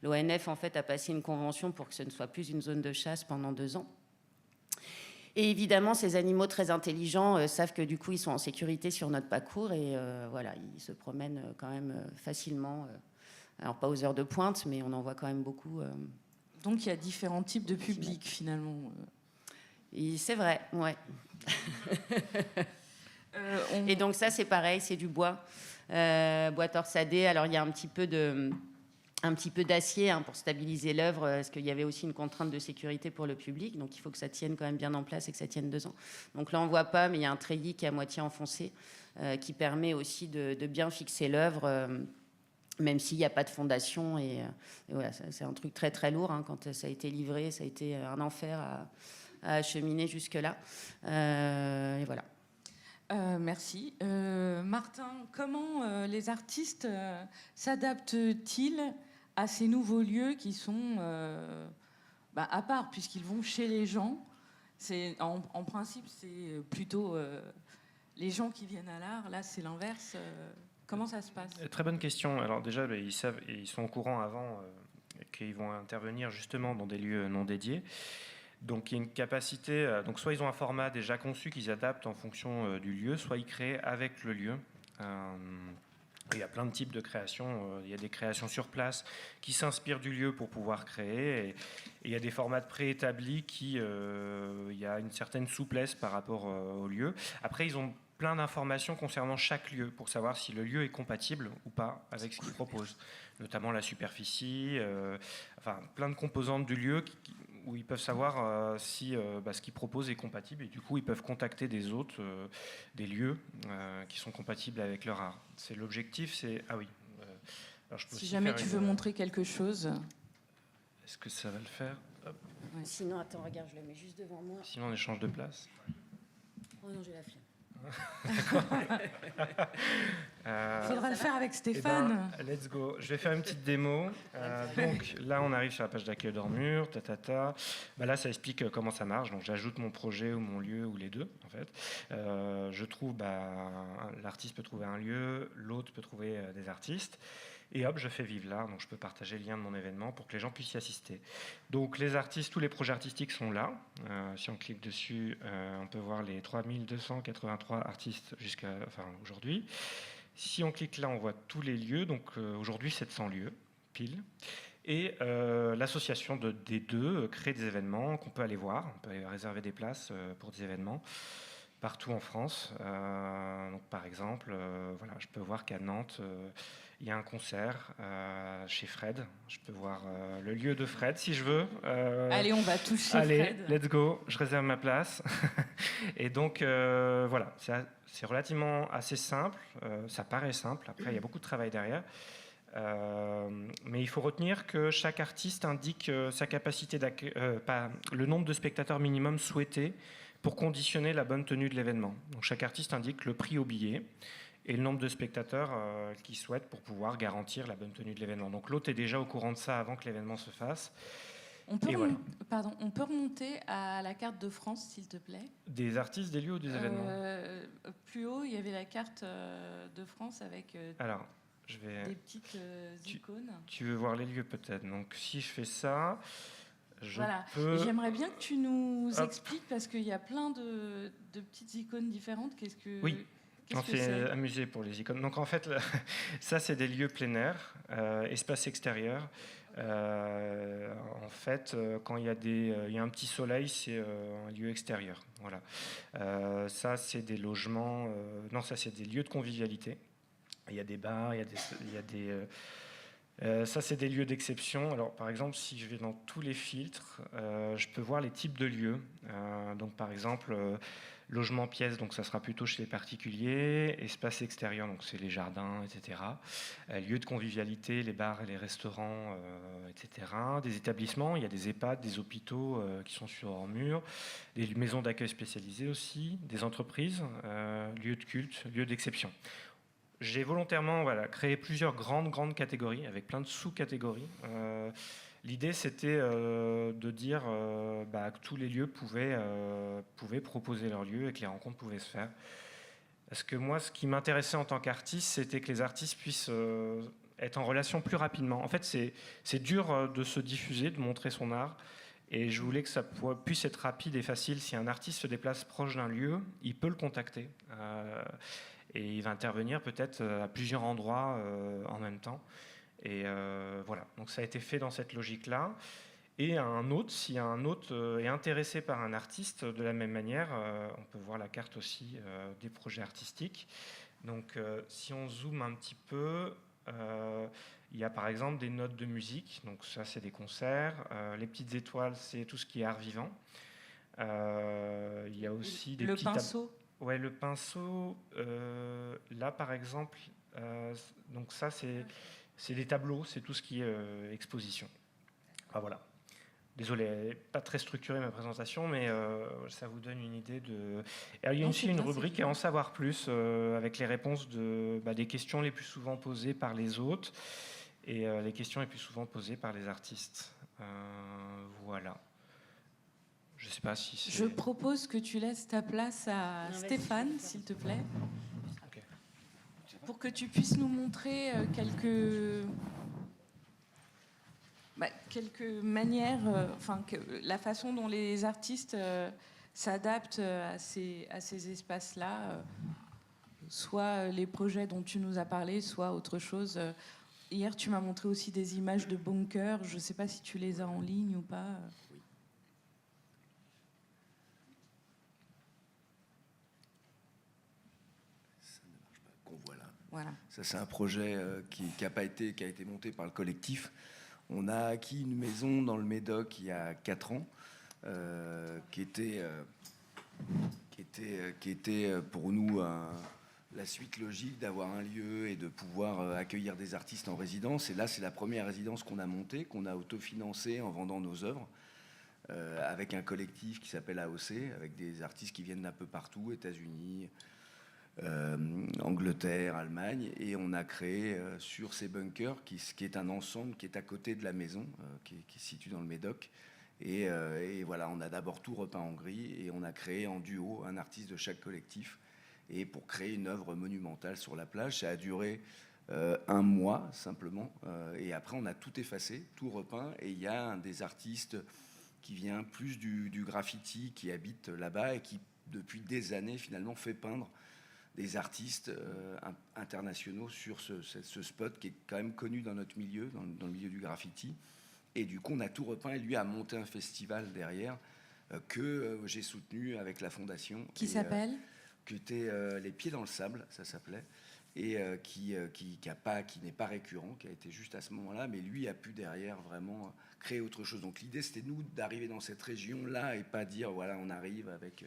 l'ONF en fait a passé une convention pour que ce ne soit plus une zone de chasse pendant 2 ans. Et évidemment, ces animaux très intelligents savent que du coup ils sont en sécurité sur notre parcours et voilà, ils se promènent quand même facilement. Alors pas aux heures de pointe, mais on en voit quand même beaucoup. Donc il y a différents types de publics finalement. Et c'est vrai, ouais. Et donc ça c'est pareil, c'est du bois, bois torsadé. Alors il y a un petit peu d'acier pour stabiliser l'œuvre, parce qu'il y avait aussi une contrainte de sécurité pour le public, donc il faut que ça tienne quand même bien en place et que ça tienne 2 ans. Donc là on voit pas, mais il y a un treillis qui est à moitié enfoncé, qui permet aussi de bien fixer l'œuvre. Même s'il n'y a pas de fondation. Et voilà, c'est un truc très, très lourd. Hein, quand ça a été livré, ça a été un enfer à acheminer jusque-là. Et voilà. Merci. Martin, comment les artistes s'adaptent-ils à ces nouveaux lieux qui sont à part, puisqu'ils vont chez les gens? En principe, c'est plutôt les gens qui viennent à l'art. Là, c'est l'inverse. Comment ça se passe? Très bonne question. Alors déjà, ils savent et ils sont au courant avant qu'ils vont intervenir justement dans des lieux non dédiés. Donc il y a une capacité. Donc soit ils ont un format déjà conçu qu'ils adaptent en fonction du lieu, soit ils créent avec le lieu. Il y a plein de types de créations. Il y a des créations sur place qui s'inspirent du lieu pour pouvoir créer. Et il y a des formats préétablis qui, il y a une certaine souplesse par rapport au lieu. Après, ils ont plein d'informations concernant chaque lieu pour savoir si le lieu est compatible ou pas avec ce qu'ils proposent, notamment la superficie, plein de composantes du lieu où ils peuvent savoir si ce qu'ils proposent est compatible et du coup ils peuvent contacter des autres, des lieux qui sont compatibles avec leur art. C'est l'objectif, c'est... Ah oui. Alors je peux si jamais tu veux montrer quelque chose. Est-ce que ça va le faire? Hop. Ouais, sinon, attends, regarde, je le mets juste devant moi. Sinon on échange de place. Oh non, j'ai la flemme. Faudra le faire avec Stéphane. Let's go. Je vais faire une petite démo. Donc là, on arrive sur la page d'accueil d'Ormure. Là, ça explique comment ça marche. Donc j'ajoute mon projet ou mon lieu ou les deux, en fait. Je trouve, l'artiste peut trouver un lieu, l'autre peut trouver des artistes. Et hop, je fais vivre l'art, donc je peux partager le lien de mon événement pour que les gens puissent y assister. Donc les artistes, tous les projets artistiques sont là. Si on clique dessus, on peut voir les 3283 artistes jusqu'à aujourd'hui. Si on clique là, on voit tous les lieux. Donc aujourd'hui, 700 lieux, pile. Et l'association des deux crée des événements qu'on peut aller voir. On peut aller réserver des places pour des événements partout en France. Donc par exemple, je peux voir qu'à Nantes, il y a un concert chez Fred. Je peux voir le lieu de Fred si je veux. Allez, on va toucher Fred. Allez, let's go. Je réserve ma place. Et donc, c'est relativement assez simple. Ça paraît simple. Après, il y a beaucoup de travail derrière. Mais il faut retenir que chaque artiste indique sa capacité d'accueil, le nombre de spectateurs minimum souhaité pour conditionner la bonne tenue de l'événement. Donc, chaque artiste indique le prix au billet et le nombre de spectateurs qu'il souhaite pour pouvoir garantir la bonne tenue de l'événement. Donc l'hôte est déjà au courant de ça avant que l'événement se fasse. On peut remonter à la carte de France, s'il te plaît. Des artistes, des lieux ou des événements? Plus haut, il y avait la carte de France avec des petites icônes. Tu veux voir les lieux peut-être. Donc si je fais ça, Voilà. peux... J'aimerais bien que tu nous Hop. expliques, parce qu'il y a plein de petites icônes différentes. Oui. On Qu'est-ce que s'est c'est? amusé pour les icônes. Donc en fait, ça c'est des lieux plein air, espace extérieur. En fait, quand il y a un petit soleil, c'est un lieu extérieur. Voilà. Ça c'est des logements. Non, ça c'est des lieux de convivialité. Il y a des bars, ça c'est des lieux d'exception. Alors par exemple, si je vais dans tous les filtres, je peux voir les types de lieux. Donc par exemple. Logement pièce, donc ça sera plutôt chez les particuliers. Espace extérieur, donc c'est les jardins, etc. Lieux de convivialité, les bars et les restaurants, etc. Des établissements, il y a des EHPAD, des hôpitaux qui sont sur hors mur, des maisons d'accueil spécialisées aussi, des entreprises, lieux de culte, lieux d'exception. J'ai volontairement créé plusieurs grandes catégories avec plein de sous-catégories. L'idée, c'était de dire que tous les lieux pouvaient proposer leur lieu et que les rencontres pouvaient se faire. Parce que moi, ce qui m'intéressait en tant qu'artiste, c'était que les artistes puissent être en relation plus rapidement. En fait, c'est dur de se diffuser, de montrer son art. Et je voulais que ça puisse être rapide et facile. Si un artiste se déplace proche d'un lieu, il peut le contacter. Et il va intervenir peut-être à plusieurs endroits en même temps. Et voilà, donc ça a été fait dans cette logique-là. Et si un autre est intéressé par un artiste, de la même manière, on peut voir la carte aussi des projets artistiques. Donc si on zoome un petit peu, il y a par exemple des notes de musique, donc ça c'est des concerts. Les petites étoiles, c'est tout ce qui est art vivant. Il y a aussi des Le pinceau. Ouais, le pinceau, là par exemple, donc ça c'est des tableaux, c'est tout ce qui est exposition. Enfin, voilà. Désolé, pas très structurée ma présentation, mais ça vous donne une idée de... Et il y a aussi une rubrique à en savoir plus, avec les réponses des questions les plus souvent posées par les hôtes et les questions les plus souvent posées par les artistes. Voilà. Je sais pas si c'est... Je propose que tu laisses ta place à Stéphane, s'il te plaît. Okay. Pour que tu puisses nous montrer quelques manières, la façon dont les artistes s'adaptent à ces espaces-là, soit les projets dont tu nous as parlé, soit autre chose. Hier, tu m'as montré aussi des images de bunkers. Je ne sais pas si tu les as en ligne ou pas. Oui. Ça ne marche pas. Qu'on voit là. Voilà. Ça, c'est un projet qui a été monté par le collectif. On a acquis une maison dans le Médoc il y a 4 ans, qui était pour nous la suite logique d'avoir un lieu et de pouvoir accueillir des artistes en résidence. Et là, c'est la première résidence qu'on a montée, qu'on a autofinancée en vendant nos œuvres, avec un collectif qui s'appelle AOC, avec des artistes qui viennent d'un peu partout, États-Unis, Angleterre, Allemagne, et on a créé sur ces bunkers, qui est un ensemble qui est à côté de la maison, qui se situe dans le Médoc. Et voilà, on a d'abord tout repeint en gris, et on a créé en duo un artiste de chaque collectif, et pour créer une œuvre monumentale sur la plage. Ça a duré 1 mois simplement, et après on a tout effacé, tout repeint, et il y a un des artistes qui vient plus du graffiti, qui habite là-bas, et qui depuis des années finalement fait peindre des artistes internationaux sur ce spot qui est quand même connu dans notre milieu, dans le milieu du graffiti. Et du coup, on a tout repeint, et lui a monté un festival derrière que j'ai soutenu avec la fondation. Qui s'appelle qui était Les Pieds dans le Sable, ça s'appelait, et qui n'est pas récurrent, qui a été juste à ce moment-là, mais lui a pu derrière vraiment créer autre chose. Donc l'idée, c'était nous d'arriver dans cette région-là et pas dire, voilà, on arrive avec...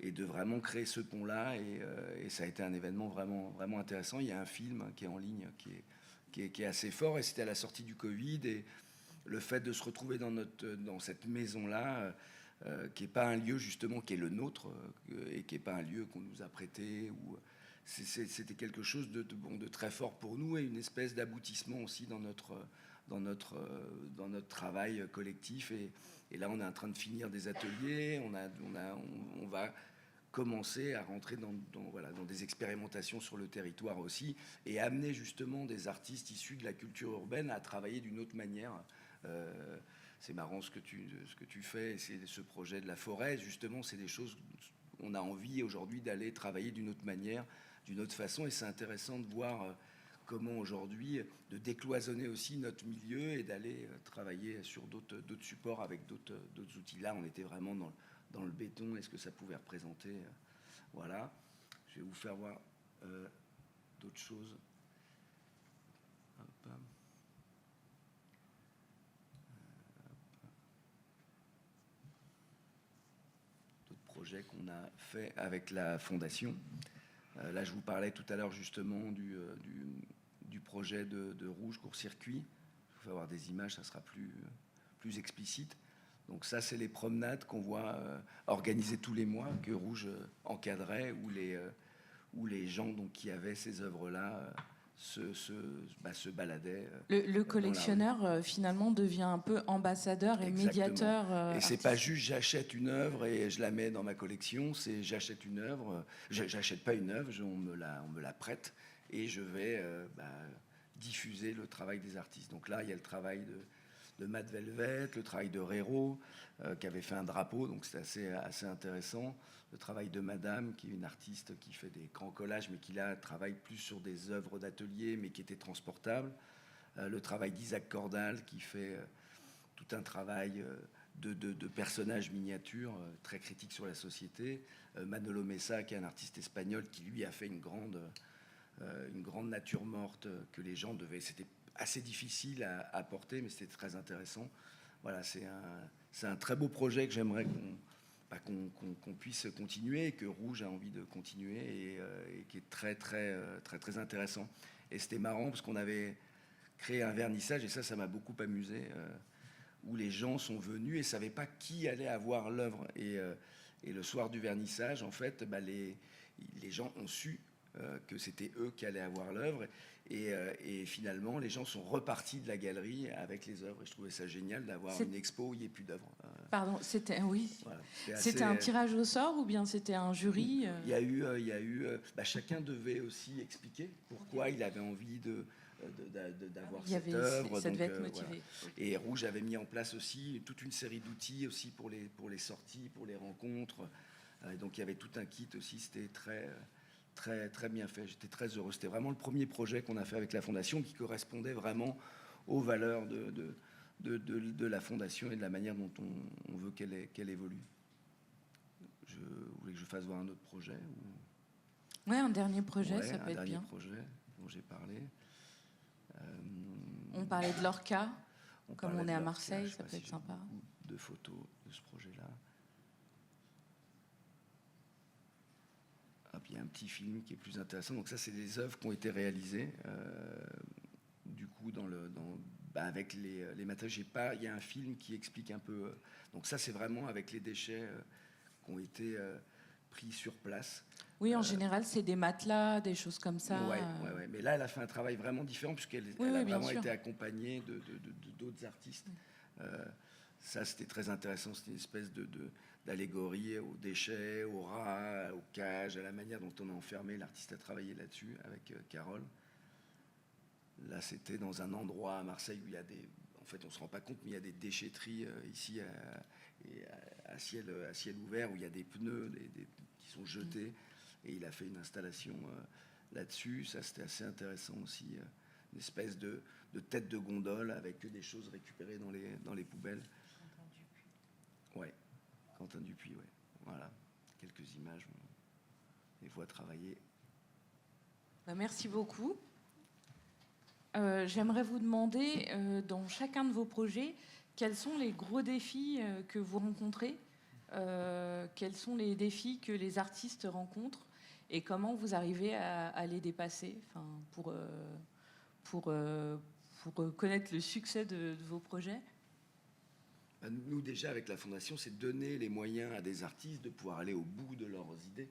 et de vraiment créer ce pont-là, et ça a été un événement vraiment intéressant. Il y a un film qui est en ligne, qui est assez fort, et c'était à la sortie du Covid, et le fait de se retrouver dans cette maison-là, qui n'est pas un lieu justement qui est le nôtre, et qui n'est pas un lieu qu'on nous a prêté, c'était quelque chose de très fort pour nous, et une espèce d'aboutissement aussi dans notre travail collectif. Et là, on est en train de finir des ateliers, on va commencer à rentrer dans des expérimentations sur le territoire aussi, et amener justement des artistes issus de la culture urbaine à travailler d'une autre manière c'est marrant ce que tu fais, c'est ce projet de la forêt, justement, c'est des choses, on a envie aujourd'hui d'aller travailler d'une autre manière, d'une autre façon, et c'est intéressant de voir comment aujourd'hui, de décloisonner aussi notre milieu et d'aller travailler sur d'autres supports avec d'autres outils. Là, on était vraiment dans le béton, est-ce que ça pouvait représenter voilà. Je vais vous faire voir d'autres choses. Hop. D'autres projets qu'on a fait avec la Fondation. Là, je vous parlais tout à l'heure justement du projet de Rouge court-circuit. Je vais avoir des images, ça sera plus explicite. Donc ça, c'est les promenades qu'on voit organisées tous les mois, que Rouge encadrait, où les gens donc, qui avaient ces œuvres-là se baladaient. Le collectionneur, finalement, devient un peu ambassadeur et Exactement. médiateur. Et c'est pas juste j'achète une œuvre et je la mets dans ma collection, c'est j'achète une œuvre, j'achète pas une œuvre, on me la prête et je vais diffuser le travail des artistes. Donc là, il y a le travail de Matt Velvet, le travail de Rero, qui avait fait un drapeau, donc c'est assez intéressant. Le travail de Madame, qui est une artiste qui fait des grands collages, mais qui là travaille plus sur des œuvres d'atelier, mais qui étaient transportables. Le travail d'Isaac Cordal, qui fait tout un travail de personnages miniatures, très critiques sur la société. Manolo Mesa, qui est un artiste espagnol, qui lui a fait une grande nature morte que les gens devaient... C'était assez difficile à porter, mais c'était très intéressant. Voilà, c'est un très beau projet que j'aimerais qu'on puisse continuer et que Rouge a envie de continuer et qui est très intéressant. Et c'était marrant parce qu'on avait créé un vernissage et ça m'a beaucoup amusé, où les gens sont venus et savaient pas qui allait avoir l'œuvre. Et le soir du vernissage, en fait, les gens ont su que c'était eux qui allaient avoir l'œuvre. Et finalement, les gens sont repartis de la galerie avec les œuvres. Et je trouvais ça génial d'avoir une expo où il n'y ait plus d'œuvres. Pardon, c'était Voilà, c'était un tirage au sort ou bien c'était un jury Il y a eu chacun devait aussi expliquer pourquoi il avait envie d'avoir cette œuvre. Ça devait être voilà. motivé. Et Rouge avait mis en place aussi toute une série d'outils aussi pour les sorties, pour les rencontres. Donc il y avait tout un kit aussi. C'était très bien fait. J'étais très heureux. C'était vraiment le premier projet qu'on a fait avec la Fondation qui correspondait vraiment aux valeurs de la Fondation et de la manière dont on veut qu'elle évolue. Vous voulez que je fasse voir un autre projet Ouais, un dernier projet, ça peut être bien. Un dernier projet dont j'ai parlé. On parlait de l'Orca. Comme on est à Marseille, ça peut être sympa. De photos de ce projet-là. Il y a un petit film qui est plus intéressant. Donc ça, c'est des œuvres qui ont été réalisées. Du coup, avec les matériaux, il y a un film qui explique un peu. Donc ça, c'est vraiment avec les déchets qui ont été pris sur place. Oui, en général, c'est des matelas, des choses comme ça. Ouais. Mais là, elle a fait un travail vraiment différent puisqu'elle a vraiment été accompagnée d'autres artistes. Ça, c'était très intéressant. C'était une espèce d'allégorie aux déchets, aux rats, aux cages, à la manière dont on a enfermé. L'artiste a travaillé là-dessus avec Carole. Là, c'était dans un endroit à Marseille où il y a des... En fait, on ne se rend pas compte, mais il y a des déchetteries ici à ciel ouvert où il y a des pneus qui sont jetés. Et il a fait une installation là-dessus. Ça, c'était assez intéressant aussi. Une espèce de tête de gondole avec des choses récupérées dans les poubelles. Quentin Dupuis, ouais. Voilà, quelques images, on les voit travailler. Merci beaucoup. J'aimerais vous demander, dans chacun de vos projets, quels sont les gros défis que vous rencontrez, quels sont les défis que les artistes rencontrent et comment vous arrivez à les dépasser, pour connaître le succès de vos projets. Nous, déjà, avec la Fondation, c'est donner les moyens à des artistes de pouvoir aller au bout de leurs idées.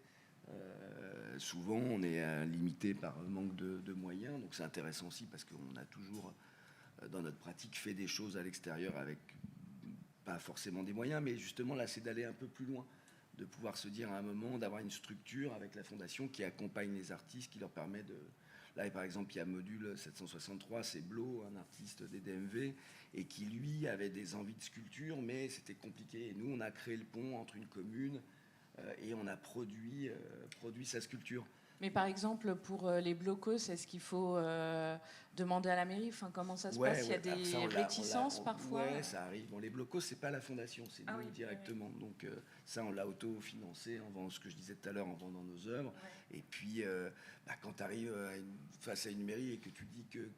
Souvent, on est limité par manque de moyens, donc c'est intéressant aussi parce qu'on a toujours, dans notre pratique, fait des choses à l'extérieur avec pas forcément des moyens, mais justement, là, c'est d'aller un peu plus loin, de pouvoir se dire à un moment, d'avoir une structure avec la Fondation qui accompagne les artistes, qui leur permet Là, par exemple, il y a Module 763, c'est Blo, un artiste des DMV, et qui, lui, avait des envies de sculpture, mais c'était compliqué. Et nous, on a créé le pont entre une commune et on a produit sa sculpture. Mais par exemple, pour les blocos, est-ce qu'il faut demander à la mairie? Enfin, comment ça se passe? Il y a des réticences parfois? Oui, ça arrive. Bon, les blocos, c'est pas la fondation, c'est nous directement. Oui. Donc ça, on l'a auto-financé en vendant ce que je disais tout à l'heure, en vendant nos œuvres. Ouais. Et puis, quand tu arrives face à une mairie et que tu dis que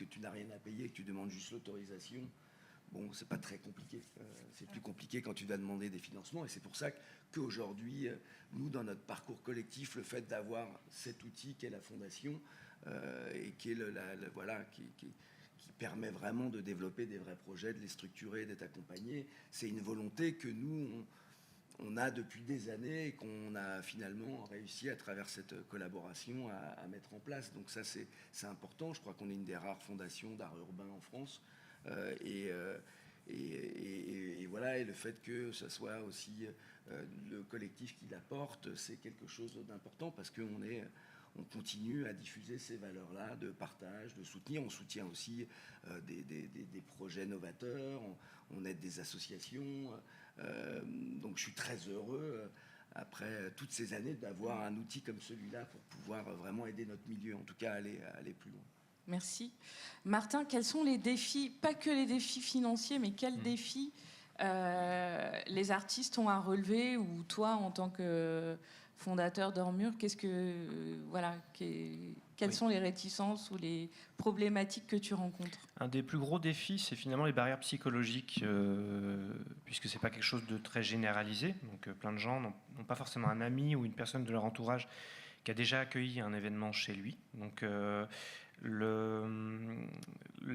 tu n'as rien à payer, que tu demandes juste l'autorisation, bon, c'est pas très compliqué. C'est plus compliqué quand tu dois demander des financements. Et c'est pour ça qu'aujourd'hui, nous, dans notre parcours collectif, le fait d'avoir cet outil qu'est la fondation et qui est qui permet vraiment de développer des vrais projets, de les structurer, d'être accompagné, c'est une volonté que nous, on a depuis des années et qu'on a finalement réussi à travers cette collaboration à mettre en place. Donc ça, c'est important. Je crois qu'on est une des rares fondations d'art urbain en France. Et voilà, et le fait que ce soit aussi le collectif qui l'apporte, c'est quelque chose d'important parce on continue à diffuser ces valeurs-là de partage, de soutenir. On soutient aussi des projets novateurs, on aide des associations. Donc je suis très heureux, après toutes ces années, d'avoir un outil comme celui-là pour pouvoir vraiment aider notre milieu, en tout cas à aller plus loin. Merci. Martin, quels sont les défis, pas que les défis financiers, mais quels défis les artistes ont à relever, ou toi, en tant que fondateur d'Ormur, quelles sont les réticences ou les problématiques que tu rencontres? Un des plus gros défis, c'est finalement les barrières psychologiques, puisque c'est pas quelque chose de très généralisé. Donc plein de gens n'ont pas forcément un ami ou une personne de leur entourage qui a déjà accueilli un événement chez lui. Donc le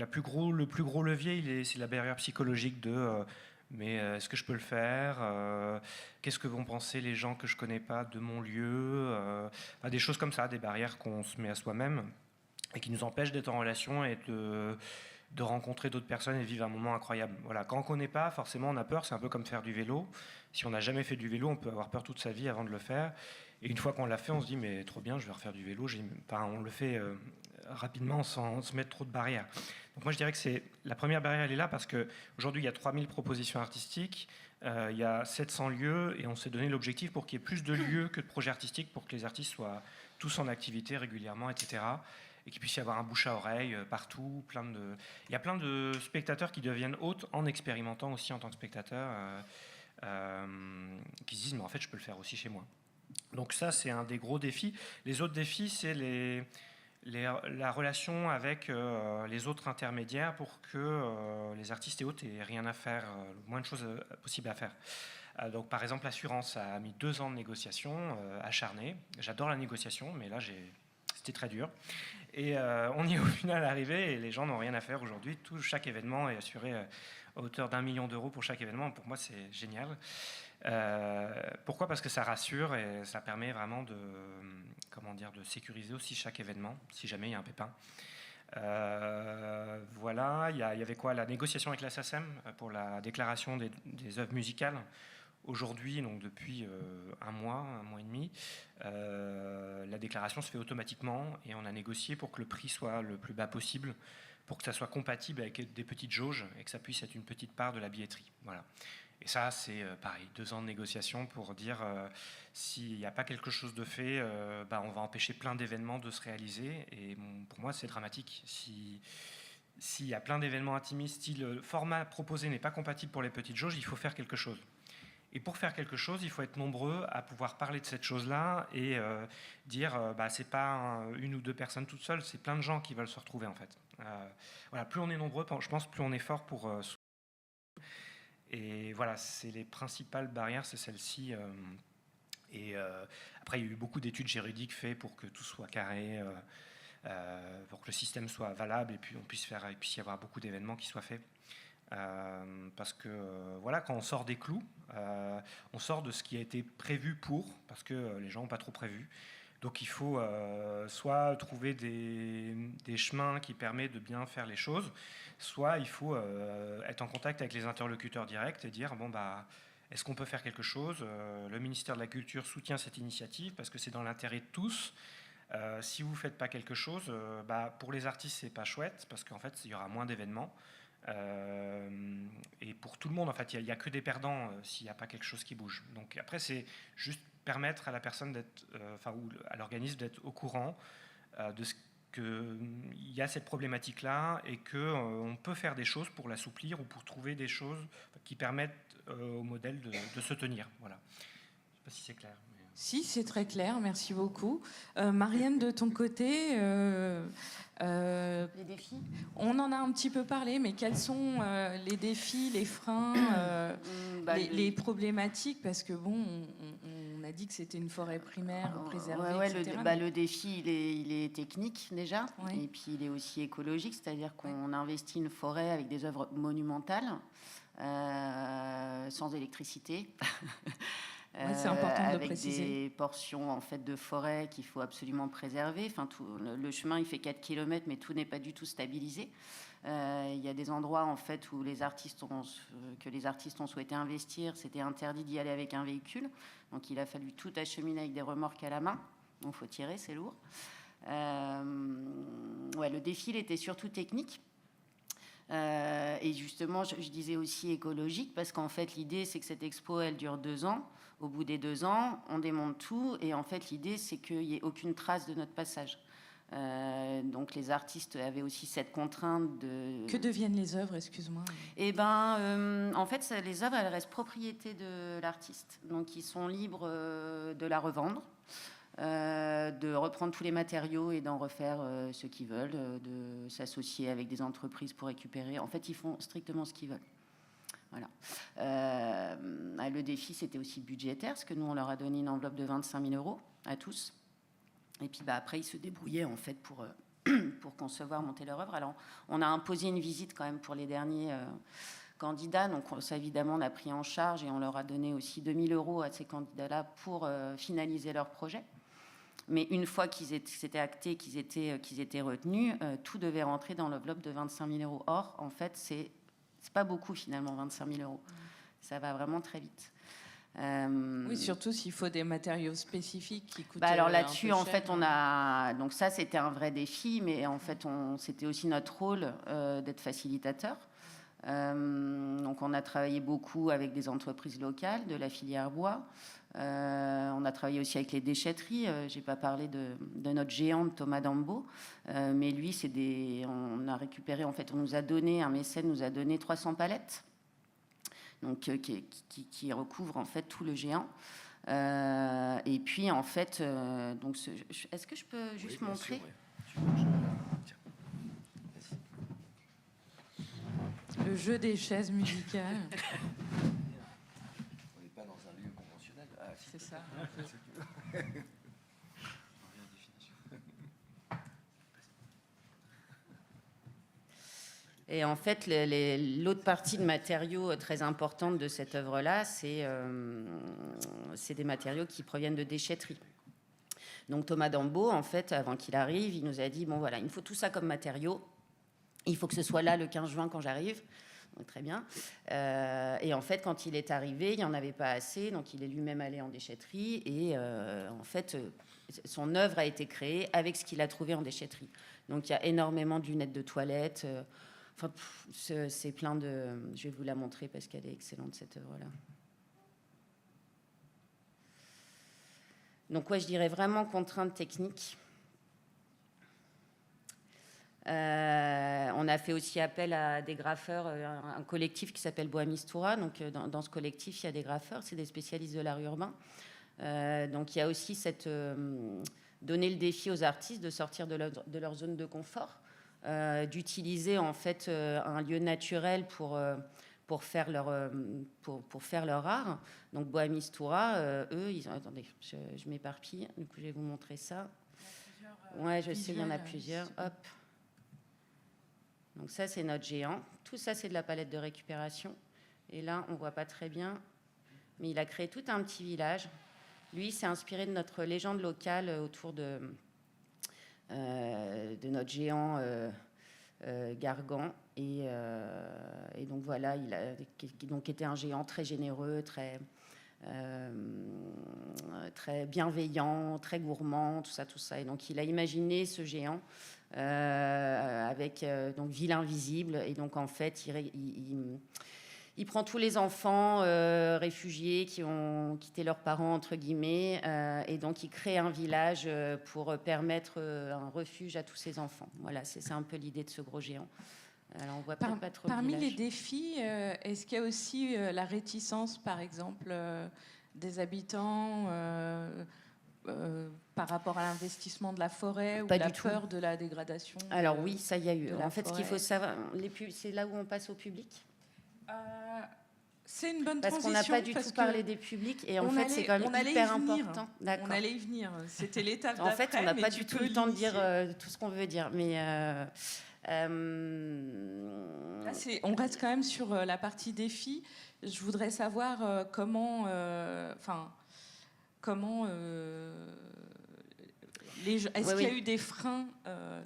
plus gros levier, c'est la barrière psychologique de mais est-ce que je peux le faire, qu'est-ce que vont penser les gens que je connais pas de mon lieu, des choses comme ça, des barrières qu'on se met à soi-même et qui nous empêchent d'être en relation et de rencontrer d'autres personnes et vivre un moment incroyable. Voilà. Quand on ne connaît pas, forcément on a peur, c'est un peu comme faire du vélo. Si on n'a jamais fait du vélo, on peut avoir peur toute sa vie avant de le faire. Et une fois qu'on l'a fait, on se dit mais trop bien, je vais refaire du vélo. On le fait rapidement sans se mettre trop de barrières. Donc moi je dirais que la première barrière, elle est là parce qu'aujourd'hui il y a 3000 propositions artistiques, il y a 700 lieux et on s'est donné l'objectif pour qu'il y ait plus de lieux que de projets artistiques pour que les artistes soient tous en activité régulièrement, etc. Et qu'il puisse y avoir un bouche à oreille partout. Il y a plein de spectateurs qui deviennent hôtes en expérimentant aussi en tant que spectateurs, qui se disent mais en fait je peux le faire aussi chez moi. Donc ça c'est un des gros défis. Les autres défis c'est la relation avec les autres intermédiaires pour que les artistes et autres aient rien à faire, le moins de choses possible à faire. Donc par exemple l'assurance, ça a mis 2 ans de négociation acharnée. J'adore la négociation, mais là c'était très dur. Et on y est au final arrivé et les gens n'ont rien à faire aujourd'hui. Chaque événement est assuré à hauteur d'1 million d'euros pour chaque événement. Pour moi, c'est génial. Pourquoi ? Parce que ça rassure et ça permet vraiment de sécuriser aussi chaque événement, si jamais il y a un pépin. Voilà, il y avait quoi ? La négociation avec la SACEM pour la déclaration des œuvres musicales. Aujourd'hui, donc depuis un mois et demi, la déclaration se fait automatiquement et on a négocié pour que le prix soit le plus bas possible, pour que ça soit compatible avec des petites jauges et que ça puisse être une petite part de la billetterie. Voilà. Et ça, c'est pareil, 2 ans de négociation pour dire s'il n'y a pas quelque chose de fait, on va empêcher plein d'événements de se réaliser. Et pour moi, c'est dramatique. S'il y a plein d'événements intimistes, si le format proposé n'est pas compatible pour les petites jauges, il faut faire quelque chose. Et pour faire quelque chose, il faut être nombreux à pouvoir parler de cette chose-là et dire c'est pas une ou deux personnes toutes seules, c'est plein de gens qui veulent se retrouver en fait. Voilà, plus on est nombreux, je pense plus on est fort pour et voilà, c'est les principales barrières, c'est celle-ci. Après, il y a eu beaucoup d'études juridiques faites pour que tout soit carré, pour que le système soit valable et puis il puisse y avoir beaucoup d'événements qui soient faits. Parce que voilà, quand on sort des clous, on sort de ce qui a été prévu parce que les gens n'ont pas trop prévu. Donc il faut soit trouver des chemins qui permettent de bien faire les choses, soit il faut être en contact avec les interlocuteurs directs et dire est-ce qu'on peut faire quelque chose ? Le ministère de la Culture soutient cette initiative parce que c'est dans l'intérêt de tous. Si vous ne faites pas quelque chose, pour les artistes, c'est pas chouette, parce qu'en fait, il y aura moins d'événements. Et pour tout le monde, en fait, il n'y a que des perdants s'il n'y a pas quelque chose qui bouge. Donc après, c'est juste permettre à la personne d'être, ou à l'organisme d'être au courant de ce qu'il y a cette problématique-là et qu'on peut faire des choses pour l'assouplir ou pour trouver des choses qui permettent au modèle de se tenir. Voilà. Je ne sais pas si c'est clair. Mais... Si, c'est très clair, merci beaucoup. Marianne, de ton côté, les défis. On en a un petit peu parlé, mais quels sont les défis, les freins, les problématiques? Parce que bon, on a dit que c'était une forêt primaire préservée, etc. Le défi, il est technique déjà, oui. Et puis il est aussi écologique, c'est-à-dire qu'on investit une forêt avec des œuvres monumentales, sans électricité. Ouais, c'est important de préciser. Avec des portions en fait de forêt qu'il faut absolument préserver. Enfin, le chemin il fait 4 km, mais tout n'est pas du tout stabilisé. Il y a des endroits en fait où les artistes ont souhaité investir, c'était interdit d'y aller avec un véhicule. Donc il a fallu tout acheminer avec des remorques à la main. Donc il faut tirer, c'est lourd. Le défi il était surtout technique. Et justement, je disais aussi écologique, parce qu'en fait, l'idée, c'est que cette expo, elle dure 2 ans. Au bout des 2 ans, on démonte tout, et en fait, l'idée, c'est qu'il n'y ait aucune trace de notre passage. Donc, les artistes avaient aussi cette contrainte de... Que deviennent les œuvres, excuse-moi? En fait, les œuvres, elles restent propriété de l'artiste. Donc, ils sont libres de la revendre. De reprendre tous les matériaux et d'en refaire ce qu'ils veulent, de s'associer avec des entreprises pour récupérer. En fait, ils font strictement ce qu'ils veulent. Voilà. Le défi, c'était aussi budgétaire, parce que nous, on leur a donné une enveloppe de 25 000 € à tous. Et puis après, ils se débrouillaient en fait pour concevoir, monter leur œuvre. Alors, on a imposé une visite quand même pour les derniers candidats. Donc, ça, évidemment, on a pris en charge et on leur a donné aussi 2 000 € à ces candidats-là pour finaliser leur projet. Mais une fois c'était acté, qu'ils étaient retenus, tout devait rentrer dans l'enveloppe de 25 000 €. Or, en fait, c'est pas beaucoup finalement, 25 000 €. Ça va vraiment très vite. Oui, surtout s'il faut des matériaux spécifiques qui coûtent. Alors là-dessus, en fait, donc ça, c'était un vrai défi, mais en fait, c'était aussi notre rôle d'être facilitateur. Donc, on a travaillé beaucoup avec des entreprises locales de la filière bois. On a travaillé aussi avec les déchetteries. J'ai pas parlé de notre géant, Thomas Dambo, mais lui, on a récupéré, en fait, un mécène nous a donné 300 palettes, donc qui recouvre en fait tout le géant. Et puis en fait, est-ce que je peux juste montrer? Sûr, Le jeu des chaises musicales. On n'est pas dans un lieu conventionnel. Ah, si. C'est ça. Et en fait, l'autre partie de matériaux très importante de cette œuvre-là, c'est des matériaux qui proviennent de déchetteries. Donc Thomas Dambo, en fait, avant qu'il arrive, il nous a dit, bon voilà, il me faut tout ça comme matériaux. Il faut que ce soit là le 15 juin quand j'arrive. Donc, très bien. Et en fait, quand il est arrivé, il n'y en avait pas assez. Donc il est lui-même allé en déchetterie. Et en fait, son œuvre a été créée avec ce qu'il a trouvé en déchetterie. Donc il y a énormément de lunettes de toilette. C'est plein de... Je vais vous la montrer parce qu'elle est excellente, cette œuvre-là. Donc, je dirais vraiment contrainte technique. On a fait aussi appel à des graffeurs, un collectif qui s'appelle Bois Mistura. Donc, dans ce collectif, il y a des graffeurs, c'est des spécialistes de l'art urbain. Donc, il y a aussi donner le défi aux artistes de sortir de leur zone de confort. D'utiliser en fait un lieu naturel pour faire leur art. Donc Bois Mistura, eux, ils ont... Attendez, je m'éparpille. Du coup, je vais vous montrer ça. Ouais, je sais, il y en a plusieurs. Hop. Donc ça, c'est notre géant. Tout ça, c'est de la palette de récupération. Et là, on voit pas très bien, mais il a créé tout un petit village. Lui, s'est inspiré de notre légende locale autour de notre géant Gargan. Et donc voilà, il a donc était un géant très généreux, très très bienveillant, très gourmand, tout ça. Et donc, il a imaginé ce géant avec donc Ville Invisible. Et donc, en fait, il prend tous les enfants réfugiés qui ont quitté leurs parents, entre guillemets, et donc il crée un village pour permettre un refuge à tous ces enfants. Voilà, c'est un peu l'idée de ce gros géant. Alors, on voit peut-être pas trop Parmi le les village. défis, est-ce qu'il y a aussi la réticence, par exemple, des habitants par rapport à l'investissement de la forêt ou Pas la du tout. peur de la dégradation Alors oui, ça y a eu. de la En fait, ce qu'il forêt. faut savoir, c'est là où on passe au public. C'est une bonne Parce qu'on transition. n'a pas du tout parlé des publics et en fait, c'est quand même allait hyper y venir. important. On D'accord. allait y venir. C'était l'étape En fait, d'après, on n'a mais pas tu du tout peux le temps de dire l'initier. tout ce qu'on veut dire. Mais Là, on reste quand même sur la partie défi. Je voudrais savoir comment est-ce qu'il y a eu des freins,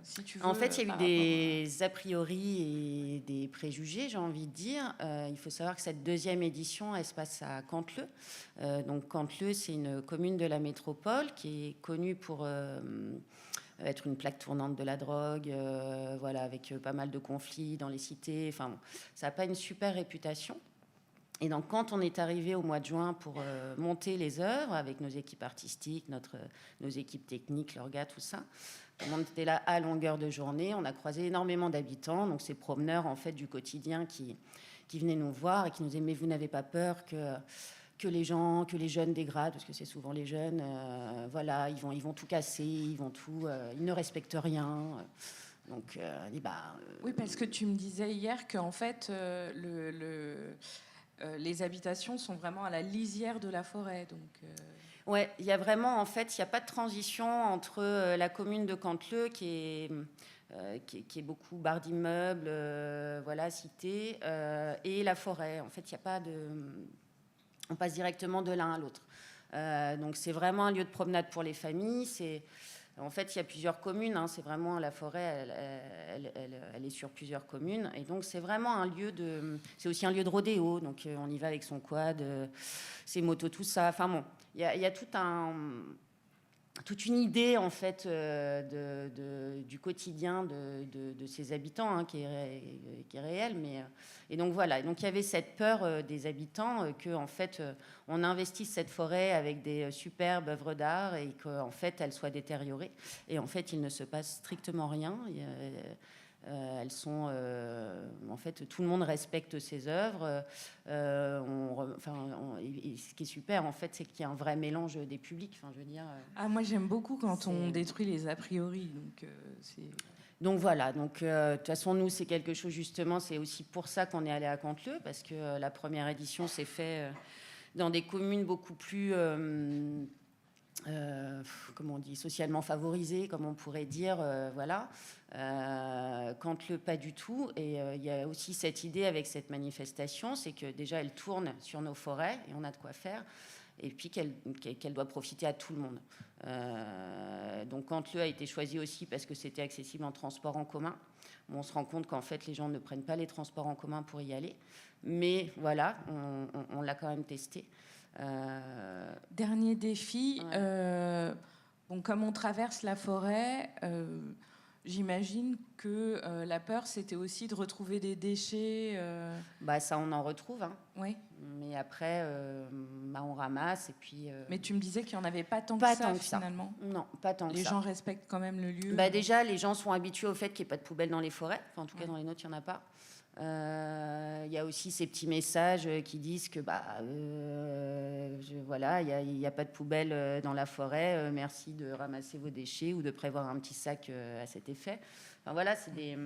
si tu veux. En fait, il y a eu par des a priori et des préjugés, j'ai envie de dire. Il faut savoir que cette deuxième édition, elle se passe à Canteleu. Donc Canteleu, c'est une commune de la métropole qui est connue pour être une plaque tournante de la drogue, voilà, avec pas mal de conflits dans les cités. Enfin, ça n'a pas une super réputation. Et donc, quand on est arrivé au mois de juin pour monter les œuvres avec nos équipes artistiques, nos équipes techniques, l'orga, tout ça, tout le monde était là à longueur de journée. On a croisé énormément d'habitants, donc ces promeneurs en fait du quotidien qui venaient nous voir et qui nous disaient mais vous n'avez pas peur que les jeunes dégradent, parce que c'est souvent les jeunes, voilà, ils vont tout casser, ils ne respectent rien. Donc, Oui, parce que tu me disais hier qu'en fait, les habitations sont vraiment à la lisière de la forêt. Donc, ouais, il y a vraiment, en fait, il n'y a pas de transition entre la commune de Canteleu, qui est beaucoup barre d'immeubles, voilà, cité, et la forêt. En fait, il n'y a pas de... On passe directement de l'un à l'autre. Donc, c'est vraiment un lieu de promenade pour les familles. En fait, il y a plusieurs communes. Hein, c'est vraiment la forêt, elle est sur plusieurs communes. Et donc, c'est vraiment un lieu de... C'est aussi un lieu de rodéo. Donc, on y va avec son quad, ses motos, tout ça. Enfin bon, il y a toute une idée, en fait, du quotidien de ces habitants, hein, qui est réelle. Et donc, voilà. Et donc, il y avait cette peur des habitants qu'en fait, on investisse cette forêt avec des superbes œuvres d'art et qu'en fait, elles soient détériorées. Et en fait, il ne se passe strictement rien. Elles sont... en fait, tout le monde respecte ces œuvres. Et ce qui est super, en fait, c'est qu'il y a un vrai mélange des publics. Enfin, je veux dire... moi, j'aime beaucoup quand on détruit les a priori. Donc voilà, de toute façon, nous, c'est quelque chose, justement, c'est aussi pour ça qu'on est allé à Canteleu, parce que la première édition s'est faite dans des communes beaucoup plus... comment on dit, socialement favorisées, comme on pourrait dire, voilà. Canteleu, pas du tout. Et il y a aussi cette idée avec cette manifestation, c'est que déjà, elle tourne sur nos forêts, et on a de quoi faire, et puis qu'elle doit profiter à tout le monde. Donc Canteleu a été choisi aussi parce que c'était accessible en transport en commun. Bon, on se rend compte qu'en fait, les gens ne prennent pas les transports en commun pour y aller. Mais voilà, on l'a quand même testé. Dernier défi, ouais. Comme on traverse la forêt, j'imagine que la peur, c'était aussi de retrouver des déchets. Ça, on en retrouve. Hein. Oui. Mais après, on ramasse et puis... Mais tu me disais qu'il n'y en avait pas tant pas que ça, finalement. Non, pas tant que ça. Les gens respectent quand même le lieu. Déjà, les gens sont habitués au fait qu'il n'y ait pas de poubelle dans les forêts. Enfin, en tout cas, dans les nôtres, il n'y en a pas. Il y a aussi ces petits messages qui disent que voilà, il n'y a pas de poubelle dans la forêt, merci de ramasser vos déchets ou de prévoir un petit sac à cet effet. Enfin voilà, c'est des...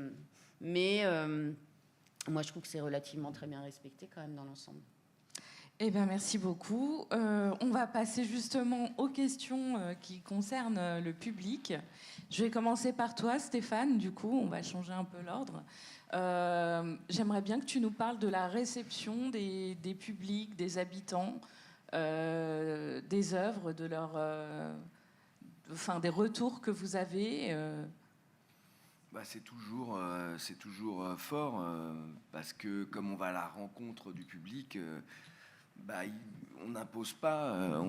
Mais moi, je trouve que c'est relativement très bien respecté quand même dans l'ensemble. Eh bien, merci beaucoup. On va passer justement aux questions qui concernent le public. Je vais commencer par toi, Stéphane. Du coup, on va changer un peu l'ordre. J'aimerais bien que tu nous parles de la réception des publics, des habitants, des œuvres, de des retours que vous avez. C'est toujours fort parce que comme on va à la rencontre du public, on n'impose pas,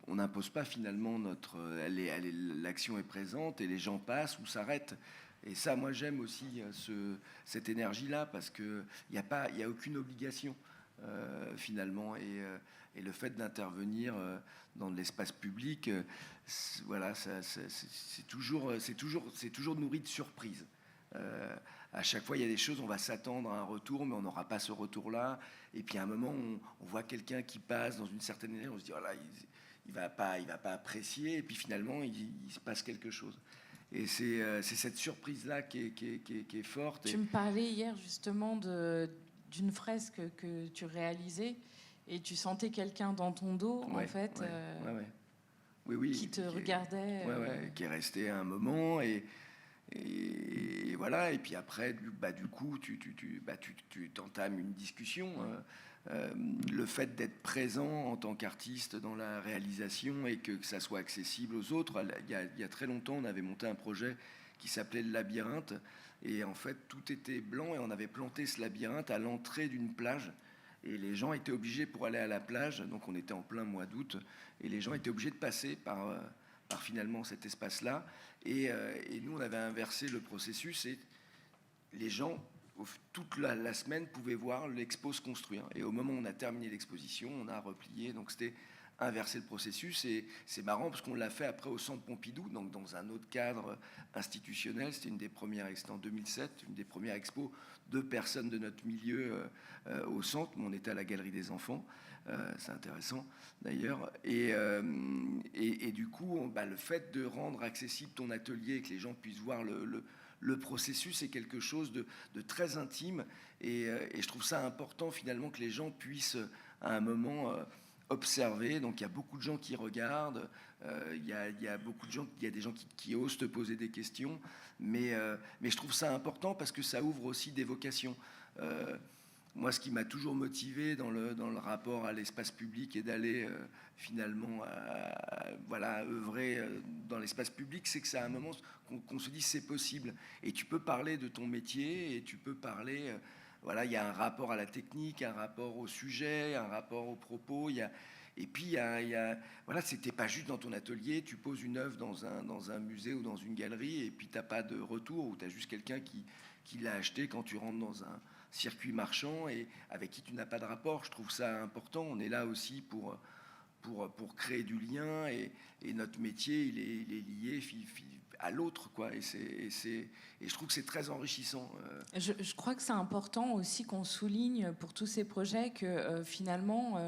on n'impose pas finalement notre. L'action est présente et les gens passent ou s'arrêtent. Et ça, moi, j'aime aussi cette énergie-là parce que il y a aucune obligation finalement. Et le fait d'intervenir dans l'espace public, voilà, c'est toujours nourri de surprises. À chaque fois, il y a des choses, on va s'attendre à un retour, mais on n'aura pas ce retour-là. Et puis à un moment, on voit quelqu'un qui passe dans une certaine énergie, on se dit, oh là, il va pas apprécier. Et puis finalement, il se passe quelque chose. Et c'est cette surprise-là qui est forte. Tu me parlais hier justement d'une fresque que tu réalisais et tu sentais quelqu'un dans ton dos, en fait, Oui, qui te regardait. Qui est resté un moment et voilà. Et puis après, du coup, tu t'entames une discussion. Le fait d'être présent en tant qu'artiste dans la réalisation et que ça soit accessible aux autres. Il y a très longtemps, on avait monté un projet qui s'appelait le Labyrinthe. Et en fait, tout était blanc et on avait planté ce labyrinthe à l'entrée d'une plage. Et les gens étaient obligés, pour aller à la plage, donc on était en plein mois d'août, et les gens étaient obligés de passer par finalement cet espace-là. Et nous, on avait inversé le processus et les gens, toute la semaine, pouvaient voir l'expo se construire. Et au moment où on a terminé l'exposition, on a replié. Donc c'était inverser le processus. Et c'est marrant parce qu'on l'a fait après au Centre Pompidou, donc dans un autre cadre institutionnel. C'était c'était en 2007, une des premières expos de personnes de notre milieu au centre. On était à la Galerie des Enfants. C'est intéressant d'ailleurs. Et du coup, le fait de rendre accessible ton atelier et que les gens puissent voir le processus est quelque chose de très intime. Et je trouve ça important finalement que les gens puissent à un moment observer. Donc il y a beaucoup de gens qui regardent. Il y a beaucoup de gens, il y a des gens qui osent te poser des questions. Mais je trouve ça important parce que ça ouvre aussi des vocations. Moi, ce qui m'a toujours motivé dans le rapport à l'espace public et d'aller finalement œuvrer dans l'espace public, c'est que c'est à un moment qu'on se dit c'est possible. Et tu peux parler de ton métier et tu peux parler... il y a un rapport à la technique, un rapport au sujet, un rapport aux propos. C'était pas juste dans ton atelier, tu poses une œuvre dans un musée ou dans une galerie et puis t'as pas de retour ou t'as juste quelqu'un qui l'a acheté quand tu rentres dans un circuit marchand et avec qui tu n'as pas de rapport. Je trouve ça important. On est là aussi pour créer du lien et notre métier il est lié à l'autre, quoi. Et je trouve que c'est très enrichissant. Je crois que c'est important aussi qu'on souligne pour tous ces projets que finalement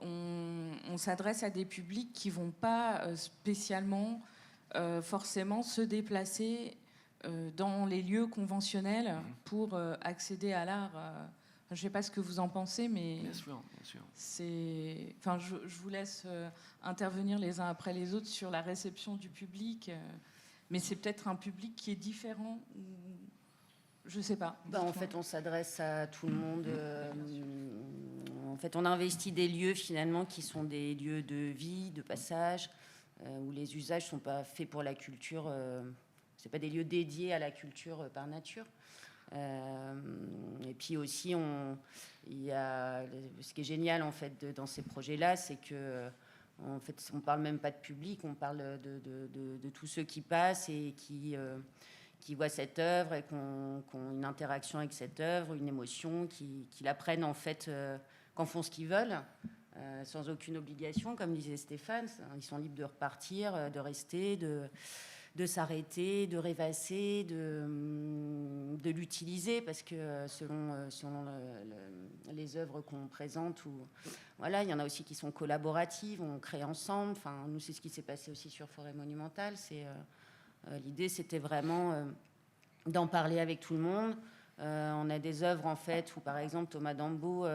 on s'adresse à des publics qui vont pas spécialement forcément se déplacer dans les lieux conventionnels pour accéder à l'art. Je ne sais pas ce que vous en pensez, mais bien sûr. Je vous laisse intervenir les uns après les autres sur la réception du public, mais c'est peut-être un public qui est différent. Je ne sais pas. En fait, on s'adresse à tout le monde. En fait, on investit des lieux finalement qui sont des lieux de vie, de passage, où les usages ne sont pas faits pour la culture. C'est pas des lieux dédiés à la culture par nature. Et puis aussi, ce qui est génial en fait dans ces projets-là, c'est que en fait, on parle même pas de public, on parle de tous ceux qui passent et qui voient cette œuvre et qui ont une interaction avec cette œuvre, une émotion, qui la prennent en fait, qu'en font ce qu'ils veulent, sans aucune obligation, comme disait Stéphane. Ils sont libres de repartir, de rester, de s'arrêter, de rêvasser, de l'utiliser, parce que selon les œuvres qu'on présente, il y en a aussi qui sont collaboratives, on crée ensemble. Enfin, nous, c'est ce qui s'est passé aussi sur Forêt Monumentale. L'idée, c'était vraiment d'en parler avec tout le monde. On a des œuvres, en fait, où, par exemple, Thomas Dambeau,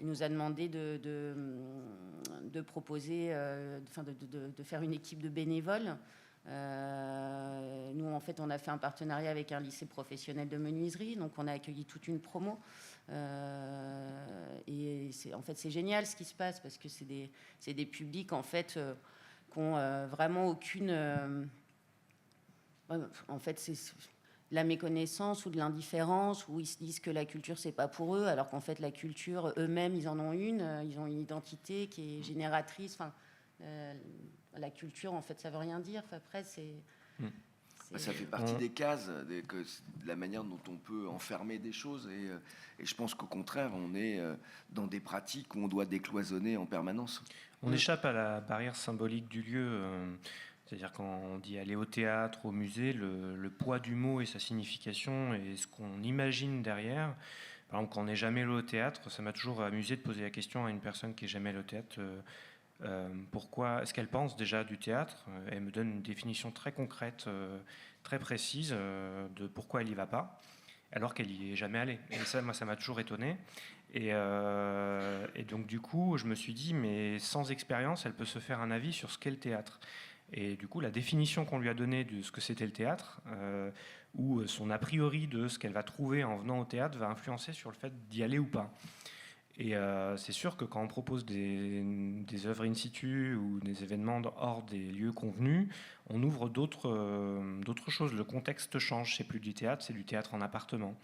il nous a demandé de proposer, de faire une équipe de bénévoles. Nous, en fait, on a fait un partenariat avec un lycée professionnel de menuiserie, donc on a accueilli toute une promo. Et c'est génial ce qui se passe, parce que c'est des publics, en fait, qui ont vraiment aucune... en fait, la méconnaissance ou de l'indifférence, où ils se disent que la culture, c'est pas pour eux, alors qu'en fait, la culture, eux-mêmes, ils en ont une, ils ont une identité qui est génératrice. Enfin, la culture, en fait, ça veut rien dire. Enfin, après, Ça fait partie des cases, de la manière dont on peut enfermer des choses. Et je pense qu'au contraire, on est dans des pratiques où on doit décloisonner en permanence. On échappe à la barrière symbolique du lieu. C'est-à-dire quand on dit aller au théâtre, au musée, le poids du mot et sa signification et ce qu'on imagine derrière. Par exemple, quand on n'est jamais allé au théâtre, ça m'a toujours amusé de poser la question à une personne qui n'est jamais allée au théâtre. Pourquoi est-ce qu'elle pense déjà du théâtre? Elle me donne une définition très concrète, très précise de pourquoi elle n'y va pas, alors qu'elle n'y est jamais allée. Et ça, moi, ça m'a toujours étonné. Et donc, du coup, je me suis dit, mais sans expérience, elle peut se faire un avis sur ce qu'est le théâtre. Et du coup, la définition qu'on lui a donnée de ce que c'était le théâtre, ou son a priori de ce qu'elle va trouver en venant au théâtre, va influencer sur le fait d'y aller ou pas. Et c'est sûr que quand on propose des œuvres in situ ou des événements hors des lieux convenus, on ouvre d'autres choses. Le contexte change, c'est plus du théâtre, c'est du théâtre en appartement.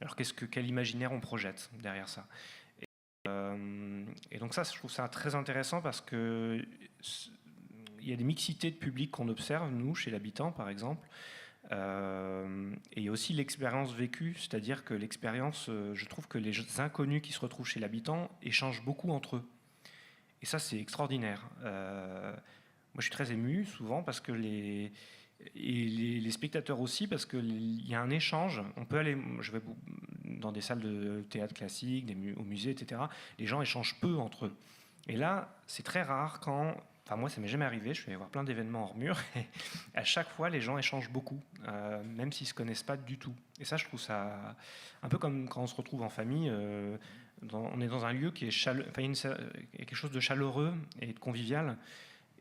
Alors quel imaginaire on projette derrière ça? Et donc ça, je trouve ça très intéressant parce que il y a des mixités de public qu'on observe, nous, chez l'habitant, par exemple. Et il y a aussi l'expérience vécue, c'est-à-dire que l'expérience, je trouve que les inconnus qui se retrouvent chez l'habitant échangent beaucoup entre eux. Et ça, c'est extraordinaire. Moi, je suis très ému, souvent, parce que les spectateurs aussi, parce qu'il y a un échange. On peut aller, je vais dans des salles de théâtre classique, au musée, etc. Les gens échangent peu entre eux. Et là, c'est très rare quand... Enfin, moi, ça m'est jamais arrivé. Je suis allé voir plein d'événements hors mur. Et à chaque fois, les gens échangent beaucoup, même s'ils ne se connaissent pas du tout. Et ça, je trouve ça un peu comme quand on se retrouve en famille. On est dans un lieu qui est chaleureux. Enfin, il y a quelque chose de chaleureux et de convivial.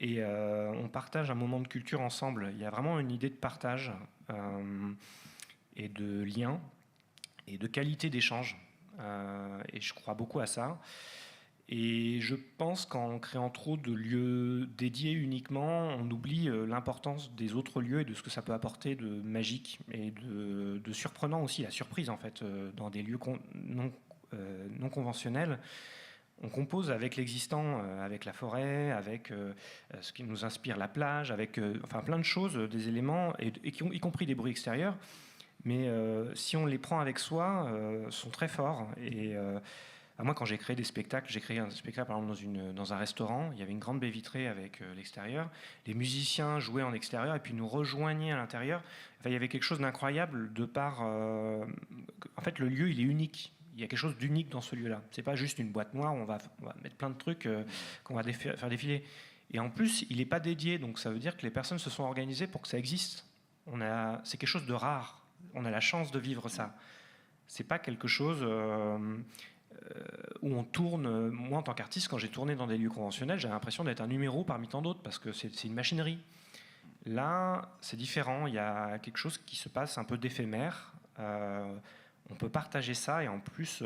Et on partage un moment de culture ensemble. Il y a vraiment une idée de partage et de lien et de qualité d'échange. Et je crois beaucoup à ça. Et je pense qu'en créant trop de lieux dédiés uniquement, on oublie l'importance des autres lieux et de ce que ça peut apporter de magique et de surprenant aussi, la surprise en fait, dans des lieux non conventionnels. On compose avec l'existant, avec la forêt, avec ce qui nous inspire la plage, avec enfin plein de choses, des éléments, y compris des bruits extérieurs. Mais si on les prend avec soi, sont très forts. Et moi, quand j'ai créé des spectacles, j'ai créé un spectacle par exemple dans un restaurant. Il y avait une grande baie vitrée avec l'extérieur. Les musiciens jouaient en extérieur et puis nous rejoignaient à l'intérieur. Enfin, il y avait quelque chose d'incroyable de par... en fait, le lieu, il est unique. Il y a quelque chose d'unique dans ce lieu-là. C'est pas juste une boîte noire où on va mettre plein de trucs qu'on va faire défiler. Et en plus, il n'est pas dédié. Donc ça veut dire que les personnes se sont organisées pour que ça existe. C'est quelque chose de rare. On a la chance de vivre ça. C'est pas quelque chose... où on tourne, moi en tant qu'artiste, quand j'ai tourné dans des lieux conventionnels, j'avais l'impression d'être un numéro parmi tant d'autres, parce que c'est une machinerie. Là, c'est différent, il y a quelque chose qui se passe un peu d'éphémère, on peut partager ça, et en plus,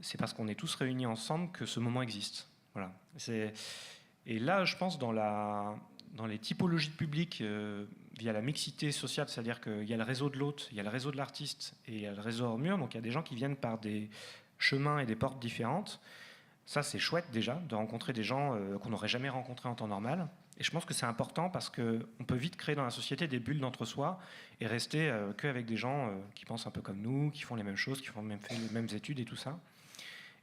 c'est parce qu'on est tous réunis ensemble que ce moment existe. Voilà. Et là, je pense, dans les typologies de public, via la mixité sociale, c'est-à-dire qu'il y a le réseau de l'hôte, il y a le réseau de l'artiste, et il y a le réseau hors mur, donc il y a des gens qui viennent par des chemins et des portes différentes. Ça, c'est chouette déjà, de rencontrer des gens qu'on n'aurait jamais rencontrés en temps normal. Et je pense que c'est important parce qu'on peut vite créer dans la société des bulles d'entre-soi et rester qu'avec des gens qui pensent un peu comme nous, qui font les mêmes choses, qui font les mêmes études et tout ça.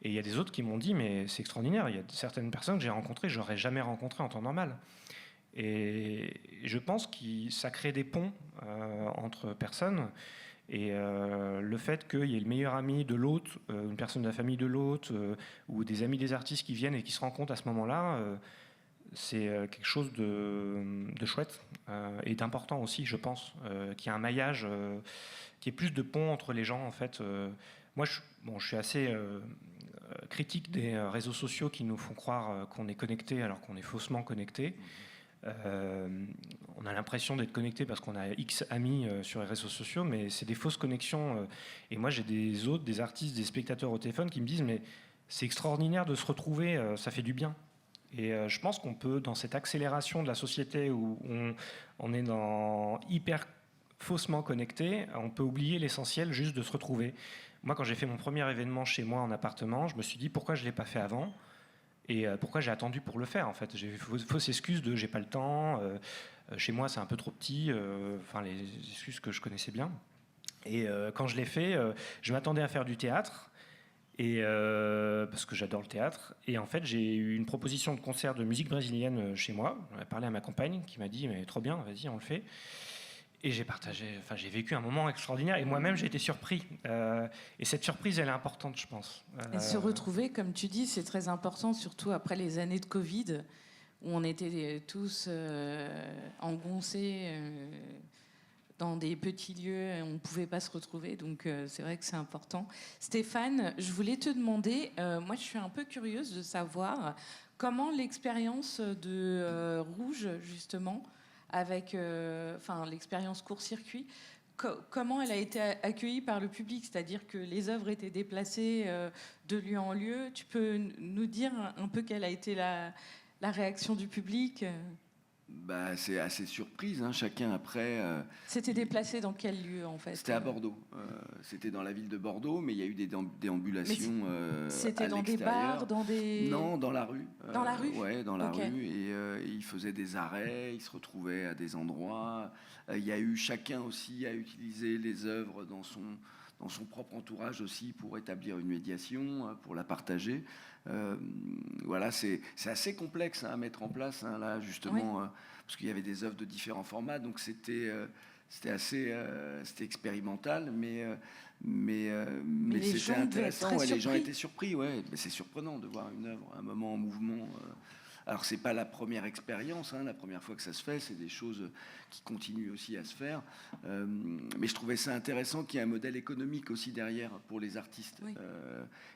Et il y a des autres qui m'ont dit, mais c'est extraordinaire, il y a certaines personnes que j'ai rencontrées, que je n'aurais jamais rencontrées en temps normal. Et je pense que ça crée des ponts entre personnes. Et le fait qu'il y ait le meilleur ami de l'autre, une personne de la famille de l'autre, ou des amis des artistes qui viennent et qui se rencontrent à ce moment-là, c'est quelque chose de chouette et d'important aussi, je pense, qu'il y a un maillage, qu'il y ait plus de ponts entre les gens, en fait. Moi, je suis assez critique des réseaux sociaux qui nous font croire qu'on est connecté alors qu'on est faussement connecté. On a l'impression d'être connecté parce qu'on a X amis sur les réseaux sociaux, mais c'est des fausses connexions. Et moi, j'ai des artistes, des spectateurs au téléphone qui me disent mais c'est extraordinaire de se retrouver, ça fait du bien. Et je pense qu'on peut, dans cette accélération de la société où on est dans hyper faussement connecté, on peut oublier l'essentiel juste de se retrouver. Moi, quand j'ai fait mon premier événement chez moi en appartement, je me suis dit pourquoi je ne l'ai pas fait avant et pourquoi j'ai attendu pour le faire. En fait, j'ai eu fausse excuse de j'ai pas le temps, chez moi c'est un peu trop petit, enfin les excuses que je connaissais bien. Et quand je l'ai fait, je m'attendais à faire du théâtre. Et parce que j'adore le théâtre. Et en fait, j'ai eu une proposition de concert de musique brésilienne chez moi. J'en ai parlé à ma compagne qui m'a dit mais trop bien, vas-y, on le fait. Et j'ai vécu un moment extraordinaire. Et moi-même, j'ai été surpris. Et cette surprise, elle est importante, je pense. Et se retrouver, comme tu dis, c'est très important, surtout après les années de Covid, où on était tous engoncés dans des petits lieux, et on ne pouvait pas se retrouver. Donc, c'est vrai que c'est important. Stéphane, je voulais te demander, moi, je suis un peu curieuse de savoir comment l'expérience de Rouge, justement, avec l'expérience court-circuit, comment elle a été accueillie par le public, c'est-à-dire que les œuvres étaient déplacées de lieu en lieu. Tu peux nous dire un peu quelle a été la réaction du public? Bah, c'est assez surprise, hein. Chacun après. C'était déplacé dans quel lieu en fait? C'était à Bordeaux. C'était dans la ville de Bordeaux, mais il y a eu des déambulations. C'était à dans des bars, dans des. Non, dans la rue. Dans la rue. Ouais, dans la Ok. rue. Et ils faisaient des arrêts, ils se retrouvaient à des endroits. Il y a eu chacun aussi à utiliser les œuvres dans son propre entourage aussi pour établir une médiation, pour la partager. Voilà, c'est assez complexe à mettre en place, hein, là justement, parce qu'il y avait des œuvres de différents formats, donc c'était assez expérimental, mais c'était intéressant. Ouais, les gens étaient surpris, ouais. Mais c'est surprenant de voir une œuvre, un moment en mouvement. Alors c'est pas la première expérience, hein, la première fois que ça se fait, c'est des choses qui continuent aussi à se faire. Mais je trouvais ça intéressant qu'il y ait un modèle économique aussi derrière pour les artistes. Oui.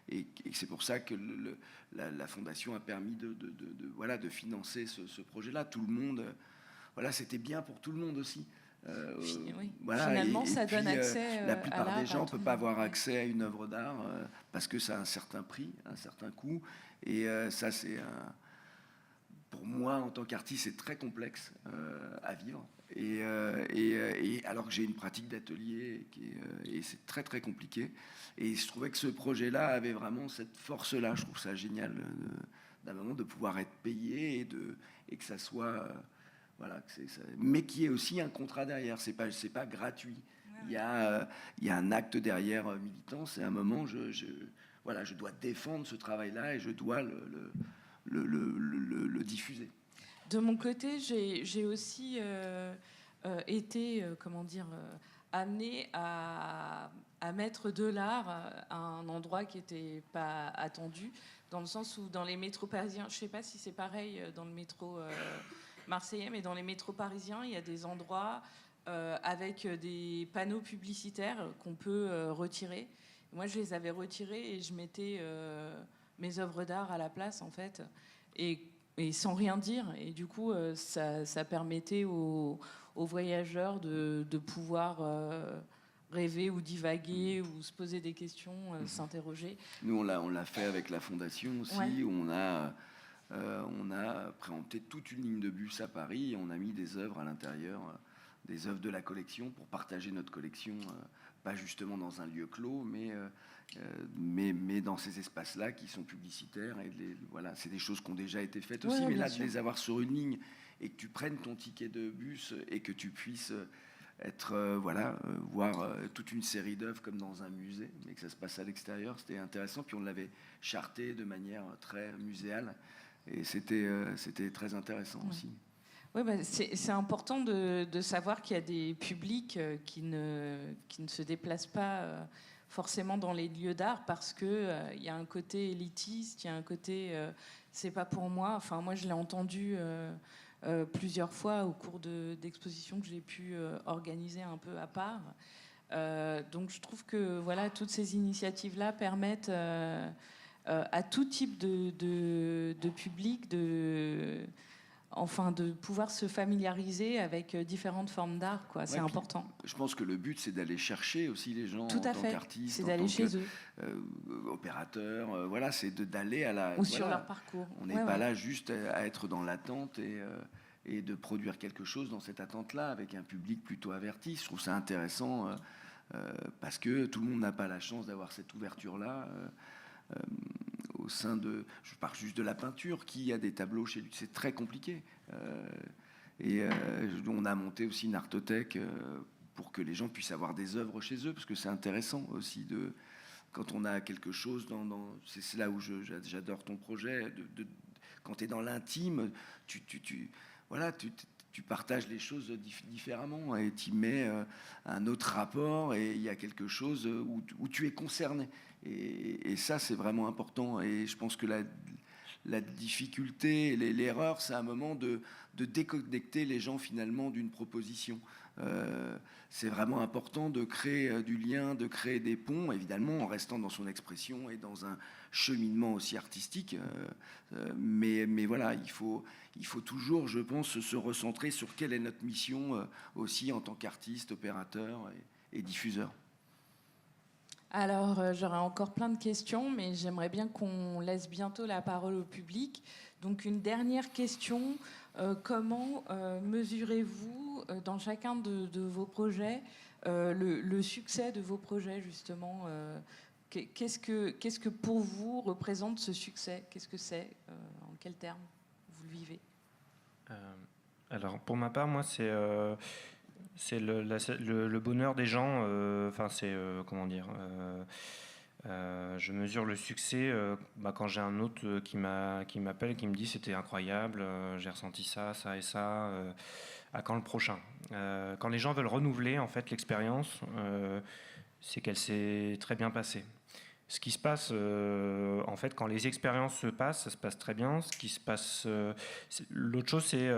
Et c'est pour ça que la fondation a permis de financer ce projet-là. Tout le monde, voilà, c'était bien pour tout le monde aussi. Oui. Voilà, Finalement, et ça puis, donne accès la à plupart l'art des gens à ne tout peuvent le pas monde. avoir Oui. accès à une œuvre d'art parce que ça a un certain prix, un certain coût. Et ça, pour moi, en tant qu'artiste, c'est très complexe à vivre. Et alors que j'ai une pratique d'atelier et c'est très très compliqué. Et je trouvais que ce projet-là avait vraiment cette force-là. Je trouve ça génial d'un moment de pouvoir être payé et que ça soit voilà, mais qui est aussi un contrat derrière. C'est pas gratuit. Il y a un acte derrière militant. C'est un moment, voilà, je dois défendre ce travail-là et je dois le diffuser. De mon côté, j'ai aussi été, amenée à mettre de l'art à un endroit qui n'était pas attendu, dans le sens où dans les métros parisiens, je ne sais pas si c'est pareil dans le métro marseillais, mais dans les métros parisiens, il y a des endroits avec des panneaux publicitaires qu'on peut retirer. Moi, je les avais retirés et je mettais mes œuvres d'art à la place, en fait, et sans rien dire. Et du coup, ça permettait aux voyageurs de pouvoir rêver ou divaguer ou se poser des questions, s'interroger. Nous, on l'a fait avec la Fondation aussi. Ouais. On a préempté toute une ligne de bus à Paris et on a mis des œuvres à l'intérieur, des œuvres de la collection pour partager notre collection, pas justement dans un lieu clos, mais dans ces espaces-là qui sont publicitaires. Et voilà, c'est des choses qui ont déjà été faites aussi, mais là, de les avoir sur une ligne et que tu prennes ton ticket de bus et que tu puisses voir toute une série d'œuvres comme dans un musée, mais que ça se passe à l'extérieur, c'était intéressant. Puis on l'avait charté de manière très muséale et c'était très intéressant aussi. Oui, c'est important de savoir qu'il y a des publics qui ne se déplacent pas forcément dans les lieux d'art parce qu'il y a un côté élitiste, il y a un côté c'est pas pour moi. Enfin, moi, je l'ai entendu plusieurs fois au cours d'expositions que j'ai pu organiser un peu à part. Donc, je trouve que voilà, toutes ces initiatives-là permettent à tout type de public de pouvoir se familiariser avec différentes formes d'art, quoi. C'est important. Je pense que le but, c'est d'aller chercher aussi les gens Tout à en tant fait. qu'artistes, C'est d'aller chez eux. Opérateurs, voilà, c'est d'aller à la... Ou sur leur parcours. On n'est pas là juste à être dans l'attente et de produire quelque chose dans cette attente-là, avec un public plutôt averti. Je trouve ça intéressant, parce que tout le monde n'a pas la chance d'avoir cette ouverture-là. Au sein de... Je parle juste de la peinture, qui a des tableaux chez lui, c'est très compliqué. On a monté aussi une artothèque pour que les gens puissent avoir des œuvres chez eux, parce que c'est intéressant aussi de... Quand on a quelque chose c'est là où j'adore ton projet, quand tu es dans l'intime, tu partages les choses différemment et tu mets un autre rapport, et il y a quelque chose où tu es concerné. Et ça, c'est vraiment important. Et je pense que la difficulté, l'erreur, c'est un moment de déconnecter les gens finalement d'une proposition. C'est vraiment important de créer du lien, de créer des ponts, évidemment en restant dans son expression et dans un cheminement aussi artistique. Mais voilà, il faut toujours, je pense, se recentrer sur quelle est notre mission aussi en tant qu'artiste, opérateur et diffuseur. Alors, j'aurais encore plein de questions, mais j'aimerais bien qu'on laisse bientôt la parole au public. Donc, une dernière question. Comment mesurez-vous, dans chacun de vos projets, le succès de vos projets, justement qu'est-ce que pour vous représente ce succès? Qu'est-ce que c'est? En quels termes vous le vivez? Alors, pour ma part, moi, c'est le bonheur des gens. Comment dire, je mesure le succès quand j'ai un autre qui m'appelle, qui me dit c'était incroyable, j'ai ressenti ça, ça et ça. À quand le prochain? Quand les gens veulent renouveler en fait l'expérience, c'est qu'elle s'est très bien passée. Ce qui se passe, en fait, quand les expériences se passent, ça se passe très bien. Ce qui se passe, l'autre chose, c'est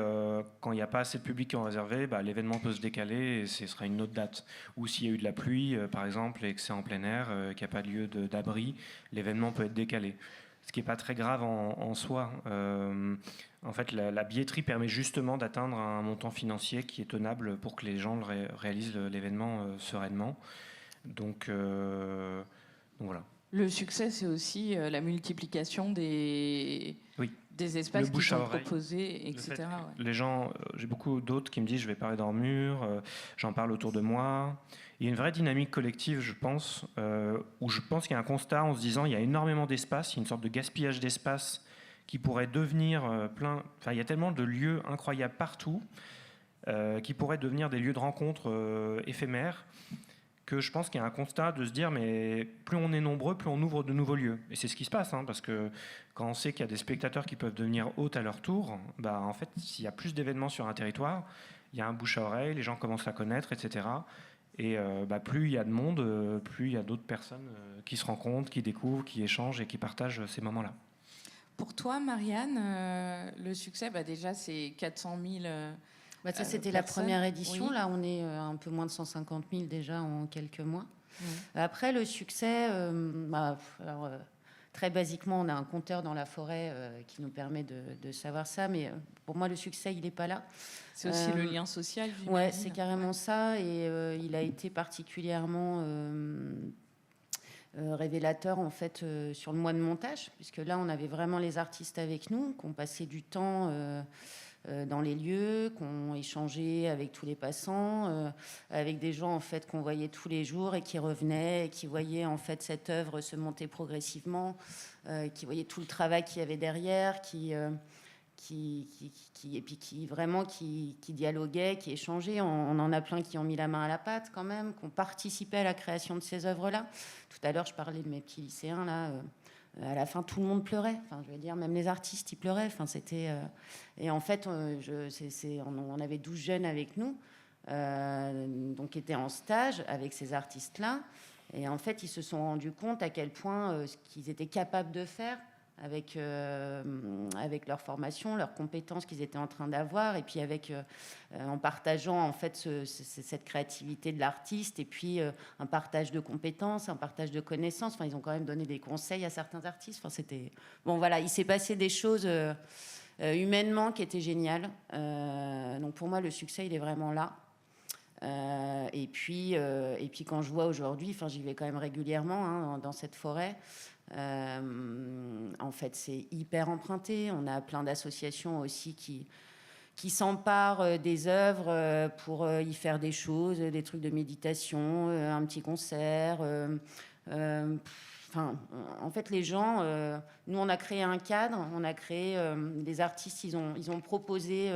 quand il n'y a pas assez de public qui ont réservé, l'événement peut se décaler et ce sera une autre date. Ou s'il y a eu de la pluie, par exemple, et que c'est en plein air, qu'il n'y a pas de lieu d'abri, l'événement peut être décalé. Ce qui n'est pas très grave en soi. En fait, la billetterie permet justement d'atteindre un montant financier qui est tenable pour que les gens réalisent l'événement sereinement. Donc voilà. Le succès, c'est aussi la multiplication des espaces qui sont proposés, etc. Les gens, j'ai beaucoup d'autres qui me disent je vais parler dans le mur, j'en parle autour de moi. Il y a une vraie dynamique collective, je pense, où je pense qu'il y a un constat en se disant il y a énormément d'espace, il y a une sorte de gaspillage d'espace qui pourrait devenir plein. Enfin, il y a tellement de lieux incroyables partout qui pourraient devenir des lieux de rencontre éphémères, que je pense qu'il y a un constat de se dire mais plus on est nombreux, plus on ouvre de nouveaux lieux. Et c'est ce qui se passe, parce que quand on sait qu'il y a des spectateurs qui peuvent devenir hôtes à leur tour, en fait, s'il y a plus d'événements sur un territoire, il y a un bouche à oreille, les gens commencent à connaître, etc. Et plus il y a de monde, plus il y a d'autres personnes qui se rencontrent, qui découvrent, qui échangent et qui partagent ces moments-là. Pour toi, Marianne, le succès, déjà, c'est 400 000... ça, c'était la première édition. Oui. Là, on est un peu moins de 150 000 déjà en quelques mois. Oui. Après, le succès, très basiquement, on a un compteur dans la forêt qui nous permet de savoir ça. Mais pour moi, le succès, il n'est pas là. C'est aussi le lien social. Oui, c'est carrément ça. Et il a été particulièrement révélateur, en fait, sur le mois de montage. Puisque là, on avait vraiment les artistes avec nous, qui ont passé du temps... dans les lieux, qu'on échangeait avec tous les passants, avec des gens en fait qu'on voyait tous les jours et qui revenaient, et qui voyaient en fait cette œuvre se monter progressivement, qui voyaient tout le travail qu'il y avait derrière, qui dialoguaient, qui échangeaient. On en a plein qui ont mis la main à la pâte quand même, qui ont participé à la création de ces œuvres-là. Tout à l'heure, je parlais de mes petits lycéens là. À la fin, tout le monde pleurait. Enfin, je veux dire, même les artistes, ils pleuraient. Enfin, c'était... Et en fait, on avait 12 jeunes avec nous, donc qui étaient en stage avec ces artistes-là. Et en fait, ils se sont rendus compte à quel point ce qu'ils étaient capables de faire avec leur formation, leurs compétences qu'ils étaient en train d'avoir, et puis en partageant en fait cette créativité de l'artiste, et puis un partage de compétences, un partage de connaissances. Enfin, ils ont quand même donné des conseils à certains artistes. Enfin, c'était voilà, il s'est passé des choses humainement qui étaient géniales. Donc pour moi, le succès, il est vraiment là. Et puis quand je vois aujourd'hui, enfin, j'y vais quand même régulièrement dans cette forêt. En fait, c'est hyper emprunté. On a plein d'associations aussi qui qui s'emparent des œuvres pour y faire des choses, des trucs de méditation, un petit concert. Enfin, en fait, les gens, nous, on a créé un cadre, on a créé des artistes, ils ont proposé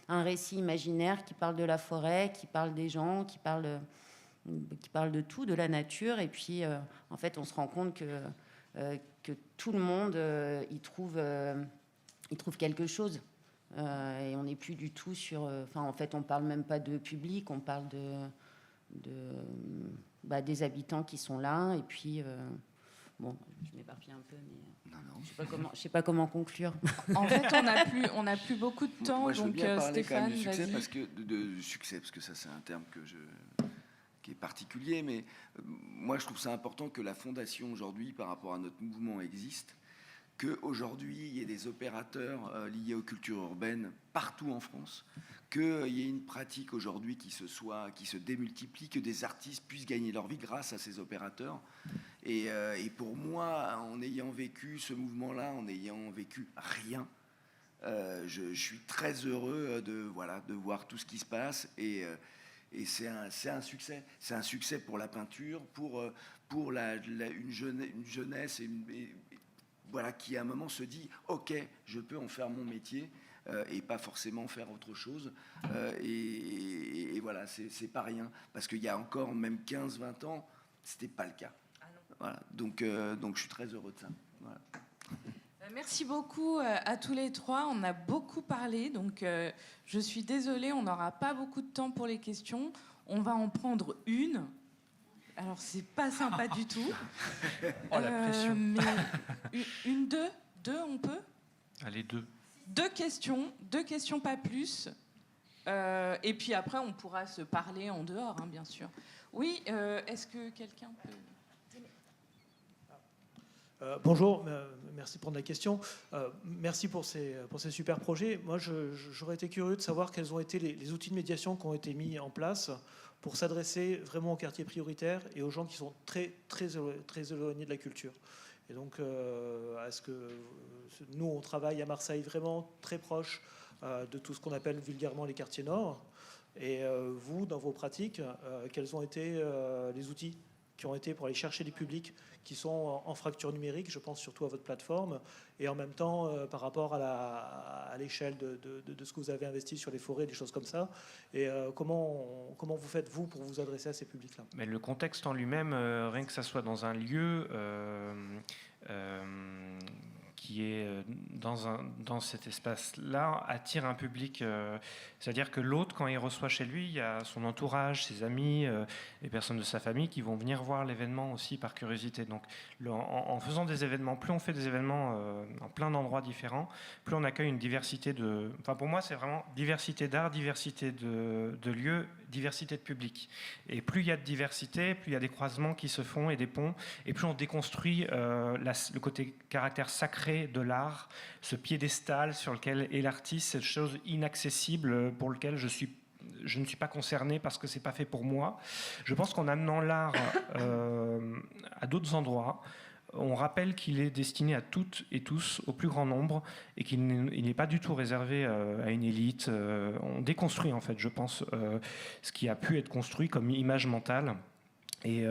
un récit imaginaire qui parle de la forêt, qui parle des gens, qui parle de tout, de la nature. Et puis, en fait, on se rend compte que tout le monde y trouve quelque chose. Et on n'est plus du tout sur... en fait, on ne parle même pas de public, on parle des habitants qui sont là. Et puis... Bon, je m'éparpille un peu, mais je sais pas comment conclure. En fait, on n'a plus beaucoup de temps, Moi, je veux donc bien parler quand Stéphane, même du succès, vas-y. parce que ça, c'est un terme qui est particulier, mais moi, je trouve ça important que la fondation aujourd'hui, par rapport à notre mouvement, existe, qu'aujourd'hui, il y ait des opérateurs liés aux cultures urbaines partout en France, qu'il y ait une pratique aujourd'hui qui se démultiplie, que des artistes puissent gagner leur vie grâce à ces opérateurs. Et pour moi, en ayant vécu ce mouvement-là, en ayant vécu rien, je suis très heureux de voir tout ce qui se passe. Et c'est un succès. C'est un succès pour la peinture, pour une jeunesse qui à un moment se dit « Ok, je peux en faire mon métier ». Et pas forcément faire autre chose. Et voilà, c'est pas rien. Parce qu'il y a encore même 15-20 ans, c'était pas le cas. Voilà. Donc je suis très heureux de ça. Voilà. Merci beaucoup à tous les trois. On a beaucoup parlé, donc je suis désolée, on n'aura pas beaucoup de temps pour les questions. On va en prendre une. Alors, c'est pas sympa du tout. Oh, la pression. Mais deux, on peut ? Allez, deux. Deux questions, pas plus. Et puis après, on pourra se parler en dehors, bien sûr. Oui, est-ce que quelqu'un peut... Bonjour, merci pour la question. Merci pour ces super projets. Moi, j'aurais été curieux de savoir quels ont été les outils de médiation qui ont été mis en place pour s'adresser vraiment aux quartiers prioritaires et aux gens qui sont très, très, très éloignés de la culture. Et donc, est-ce que nous, on travaille à Marseille vraiment très proche de tout ce qu'on appelle vulgairement les quartiers nord. Et vous, dans vos pratiques, quels ont été les outils qui ont été pour aller chercher des publics qui sont en fracture numérique, je pense surtout à votre plateforme, et en même temps par rapport à l'échelle de ce que vous avez investi sur les forêts, des choses comme ça. Et comment vous faites, vous, pour vous adresser à ces publics-là ? Mais le contexte en lui-même, rien que ça soit dans un lieu qui est dans cet espace-là, attire un public. C'est-à-dire que l'autre, quand il reçoit chez lui, il y a son entourage, ses amis, les personnes de sa famille qui vont venir voir l'événement aussi par curiosité. Donc, en faisant des événements, plus on fait des événements en plein d'endroits différents, plus on accueille une diversité de... Enfin, pour moi, c'est vraiment diversité d'art, diversité de lieux, diversité de public. Et plus il y a de diversité, plus il y a des croisements qui se font et des ponts, et plus on déconstruit le côté caractère sacré de l'art, ce piédestal sur lequel est l'artiste, cette chose inaccessible pour lequel je ne suis pas concerné parce que c'est pas fait pour moi. Je pense qu'en amenant l'art à d'autres endroits, on rappelle qu'il est destiné à toutes et tous, au plus grand nombre, et qu'il n'est pas du tout réservé à une élite. On déconstruit, en fait, je pense, ce qui a pu être construit comme image mentale. Et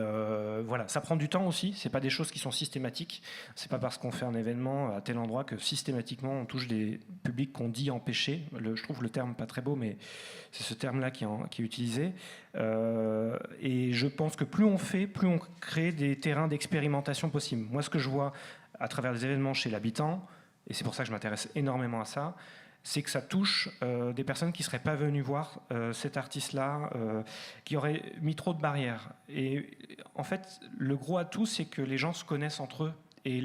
voilà, ça prend du temps aussi, c'est pas des choses qui sont systématiques, c'est pas parce qu'on fait un événement à tel endroit que systématiquement on touche des publics qu'on dit empêchés. Je trouve le terme pas très beau, mais c'est ce terme-là qui est utilisé. Et je pense que plus on fait, plus on crée des terrains d'expérimentation possibles. Moi, ce que je vois à travers les événements chez l'habitant, et c'est pour ça que je m'intéresse énormément à ça, c'est que ça touche des personnes qui ne seraient pas venues voir cet artiste-là, qui auraient mis trop de barrières. Et en fait, le gros atout, c'est que les gens se connaissent entre eux et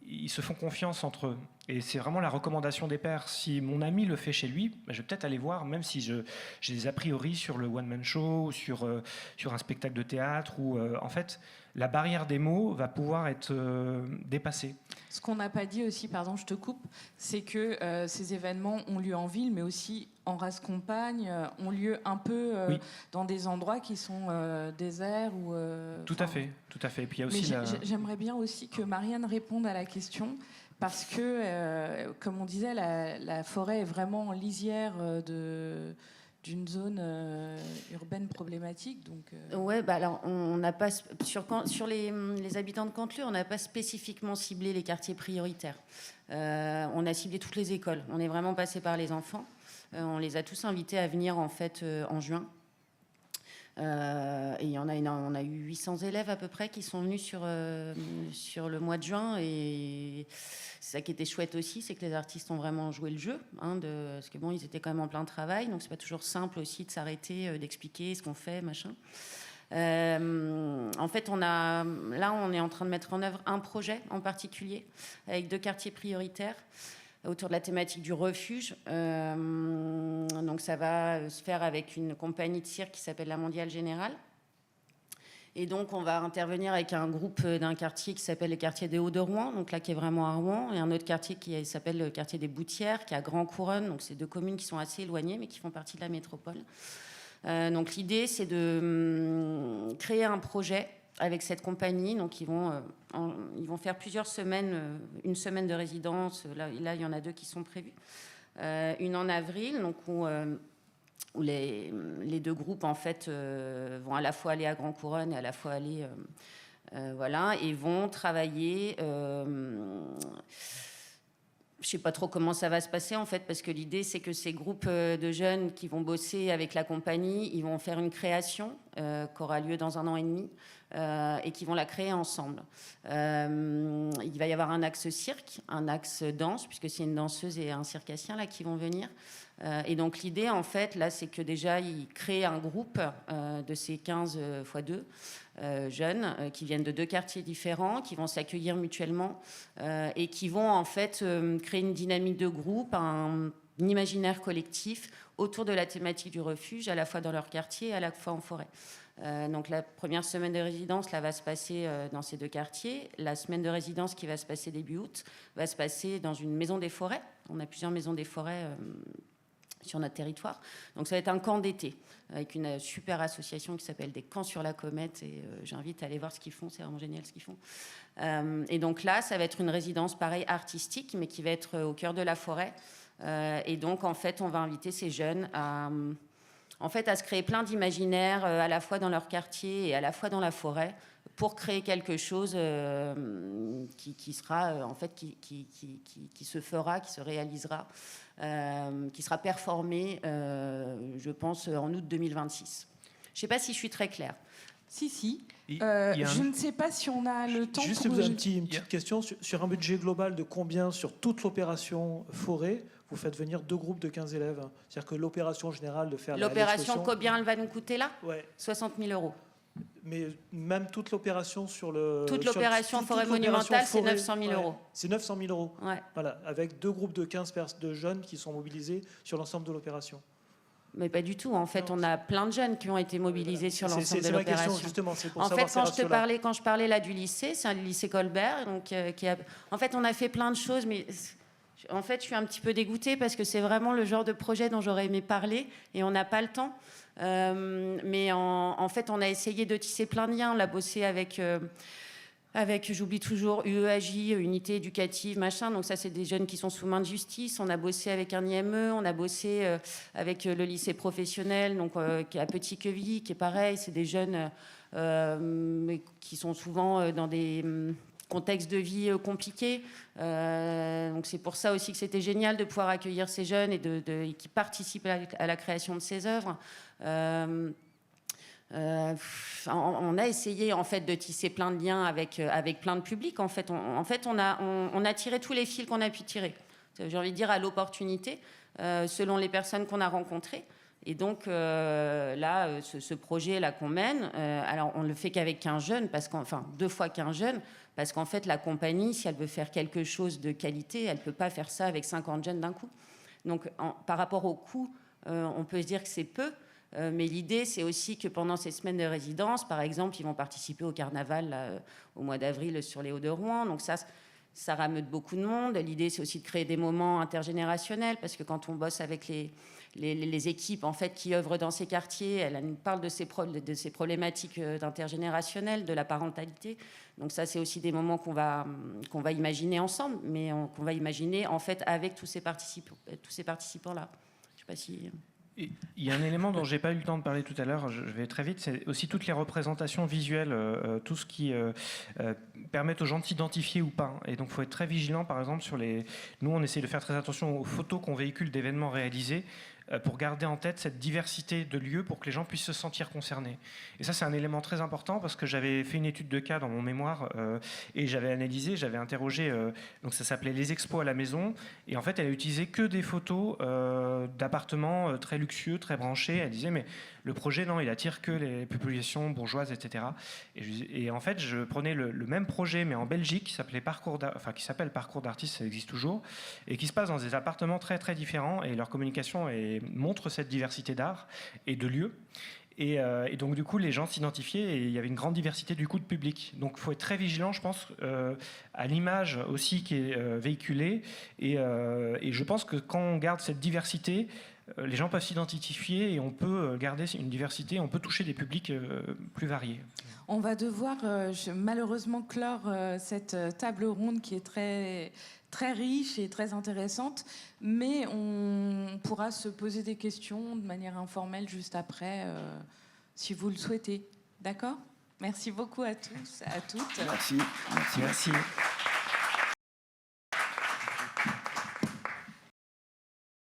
ils se font confiance entre eux. Et c'est vraiment la recommandation des pairs. Si mon ami le fait chez lui, je vais peut-être aller voir, même si j'ai des a priori sur le one-man show, ou sur un spectacle de théâtre. En fait, la barrière des mots va pouvoir être dépassée. Ce qu'on n'a pas dit aussi, pardon, je te coupe, c'est que ces événements ont lieu en ville, mais aussi en race campagne, ont lieu un peu Oui. dans des endroits qui sont déserts ou. Tout à fait, tout à fait. Et puis il y a Mais aussi j'aimerais bien aussi que Marianne réponde à la question, parce que, comme on disait, la forêt est vraiment en lisière d'une zone urbaine problématique. Donc, Ouais, bah alors on n'a pas sur les habitants de Canteleu, on n'a pas spécifiquement ciblé les quartiers prioritaires. On a ciblé toutes les écoles. On est vraiment passé par les enfants. On les a tous invités à venir en fait en juin. Et il y en a on a eu 800 élèves à peu près qui sont venus sur le mois de juin, et c'est ça qui était chouette aussi, c'est que les artistes ont vraiment joué le jeu, parce que bon, ils étaient quand même en plein travail, donc c'est pas toujours simple aussi de s'arrêter, d'expliquer ce qu'on fait, machin. En fait, on est en train de mettre en œuvre un projet en particulier avec 2 quartiers prioritaires autour de la thématique du refuge. Donc ça va se faire avec une compagnie de cirque qui s'appelle la Mondiale Générale. Et donc on va intervenir avec un groupe d'un quartier qui s'appelle le quartier des Hauts de Rouen, donc là qui est vraiment à Rouen, et un autre quartier qui s'appelle le quartier des Boutières, qui est à Grand Couronne. Donc c'est 2 communes qui sont assez éloignées mais qui font partie de la métropole. Donc l'idée c'est de créer un projet avec cette compagnie. Donc ils vont faire plusieurs semaines, une semaine de résidence. Là il y en a 2 qui sont prévues. Une en avril, donc où les 2 groupes en fait vont à la fois aller à Grand Couronne et à la fois aller voilà, et vont travailler. Je sais pas trop comment ça va se passer en fait, parce que l'idée c'est que ces groupes de jeunes qui vont bosser avec la compagnie, ils vont faire une création qui aura lieu dans 1 an et demi, et qui vont la créer ensemble. Il va y avoir un axe cirque, un axe danse, puisque c'est une danseuse et un circassien là qui vont venir. Et donc l'idée en fait là, c'est que déjà ils créent un groupe de ces 15 x 2 jeunes qui viennent de 2 quartiers différents, qui vont s'accueillir mutuellement et qui vont en fait créer une dynamique de groupe, un imaginaire collectif autour de la thématique du refuge, à la fois dans leur quartier et à la fois en forêt. Donc la première semaine de résidence là, va se passer dans ces 2 quartiers. La semaine de résidence qui va se passer début août va se passer dans une maison des forêts. On a plusieurs maisons des forêts sur notre territoire. Donc ça va être un camp d'été avec une super association qui s'appelle des Camps sur la Comète, et j'invite à aller voir ce qu'ils font, c'est vraiment génial ce qu'ils font. Et donc là, ça va être une résidence pareil artistique, mais qui va être au cœur de la forêt. Et donc en fait, on va inviter ces jeunes à se créer plein d'imaginaires à la fois dans leur quartier et à la fois dans la forêt, pour créer quelque chose qui sera en fait qui se fera, qui se réalisera, qui sera performé, je pense, en août 2026. Je ne sais pas si je suis très claire. Si. Il y a Je ne sais pas si on a le temps Juste pour... une petite question. Sur un budget global de combien sur toute l'opération forêt, vous faites venir 2 groupes de 15 élèves? C'est-à-dire que l'opération générale de faire L'opération, combien elle va nous coûter là? Ouais. 60 000 €. Mais même toute l'opération sur le... Toute l'opération forêt monumentale, c'est 900 000 €. C'est 900 000 €. Ouais. Voilà, avec 2 groupes de 15 de jeunes qui sont mobilisés sur l'ensemble de l'opération. Mais pas du tout. En fait, on a plein de jeunes qui ont été mobilisés sur l'ensemble de C'est ma question, l'opération. justement. C'est pour En savoir fait, ces ratios-là. quand je parlais là du lycée, c'est un lycée Colbert. Donc, en fait, on a fait plein de choses, mais en fait, je suis un petit peu dégoûtée parce que c'est vraiment le genre de projet dont j'aurais aimé parler et on n'a pas le temps. Mais en fait, on a essayé de tisser plein de liens. On a bossé avec j'oublie toujours, UEAJ, Unité éducative, machin. Donc ça, c'est des jeunes qui sont sous main de justice. On a bossé avec un IME, on a bossé avec le lycée professionnel, donc qui est à Petit-Quevilly, qui est pareil. C'est des jeunes qui sont souvent dans des contextes de vie compliqués. Donc c'est pour ça aussi que c'était génial de pouvoir accueillir ces jeunes et qui participent à la création de ces œuvres. On a essayé en fait de tisser plein de liens avec plein de publics. En fait, on a tiré tous les fils qu'on a pu tirer. J'ai envie de dire à l'opportunité, selon les personnes qu'on a rencontrées. Et donc là, ce projet là qu'on mène, alors on le fait qu'avec 15 jeunes, 2 fois 15 jeunes, parce qu'en fait la compagnie, si elle veut faire quelque chose de qualité, elle peut pas faire ça avec 50 jeunes d'un coup. Donc par rapport au coût, on peut se dire que c'est peu. Mais l'idée, c'est aussi que pendant ces semaines de résidence, par exemple, ils vont participer au carnaval là, au mois d'avril sur les Hauts de Rouen. Donc ça rameute beaucoup de monde. L'idée, c'est aussi de créer des moments intergénérationnels, parce que quand on bosse avec les équipes en fait, qui œuvrent dans ces quartiers, elles nous parlent de ces problématiques d'intergénérationnel, de la parentalité. Donc ça, c'est aussi des moments qu'on va imaginer ensemble, mais qu'on va imaginer en fait avec tous ces participants-là. Je sais pas si... Il y a un élément dont j'ai pas eu le temps de parler tout à l'heure, je vais très vite, c'est aussi toutes les représentations visuelles, tout ce qui permet aux gens de s'identifier ou pas. Et donc il faut être très vigilant, par exemple, nous on essaie de faire très attention aux photos qu'on véhicule d'événements réalisés, pour garder en tête cette diversité de lieux pour que les gens puissent se sentir concernés. Et ça, c'est un élément très important parce que j'avais fait une étude de cas dans mon mémoire et j'avais analysé, j'avais interrogé, donc ça s'appelait Les Expos à la maison, et en fait, elle a utilisé que des photos d'appartements très luxueux, très branchés. Elle disait, mais le projet, non, il attire que les populations bourgeoises, etc. Et en fait, je prenais le même projet, mais en Belgique, qui s'appelle Parcours d'artiste, ça existe toujours, et qui se passe dans des appartements très, très différents, et leur communication montre cette diversité d'art et de lieux. Et donc, du coup, les gens s'identifiaient et il y avait une grande diversité du coup de public. Donc, il faut être très vigilant, je pense, à l'image aussi qui est véhiculée. Et je pense que quand on garde cette diversité, les gens peuvent s'identifier et on peut garder une diversité, on peut toucher des publics plus variés. On va devoir malheureusement clore cette table ronde qui est très, très riche et très intéressante, mais on pourra se poser des questions de manière informelle juste après, si vous le souhaitez. D'accord ? Merci beaucoup à tous, à toutes. Merci. Merci.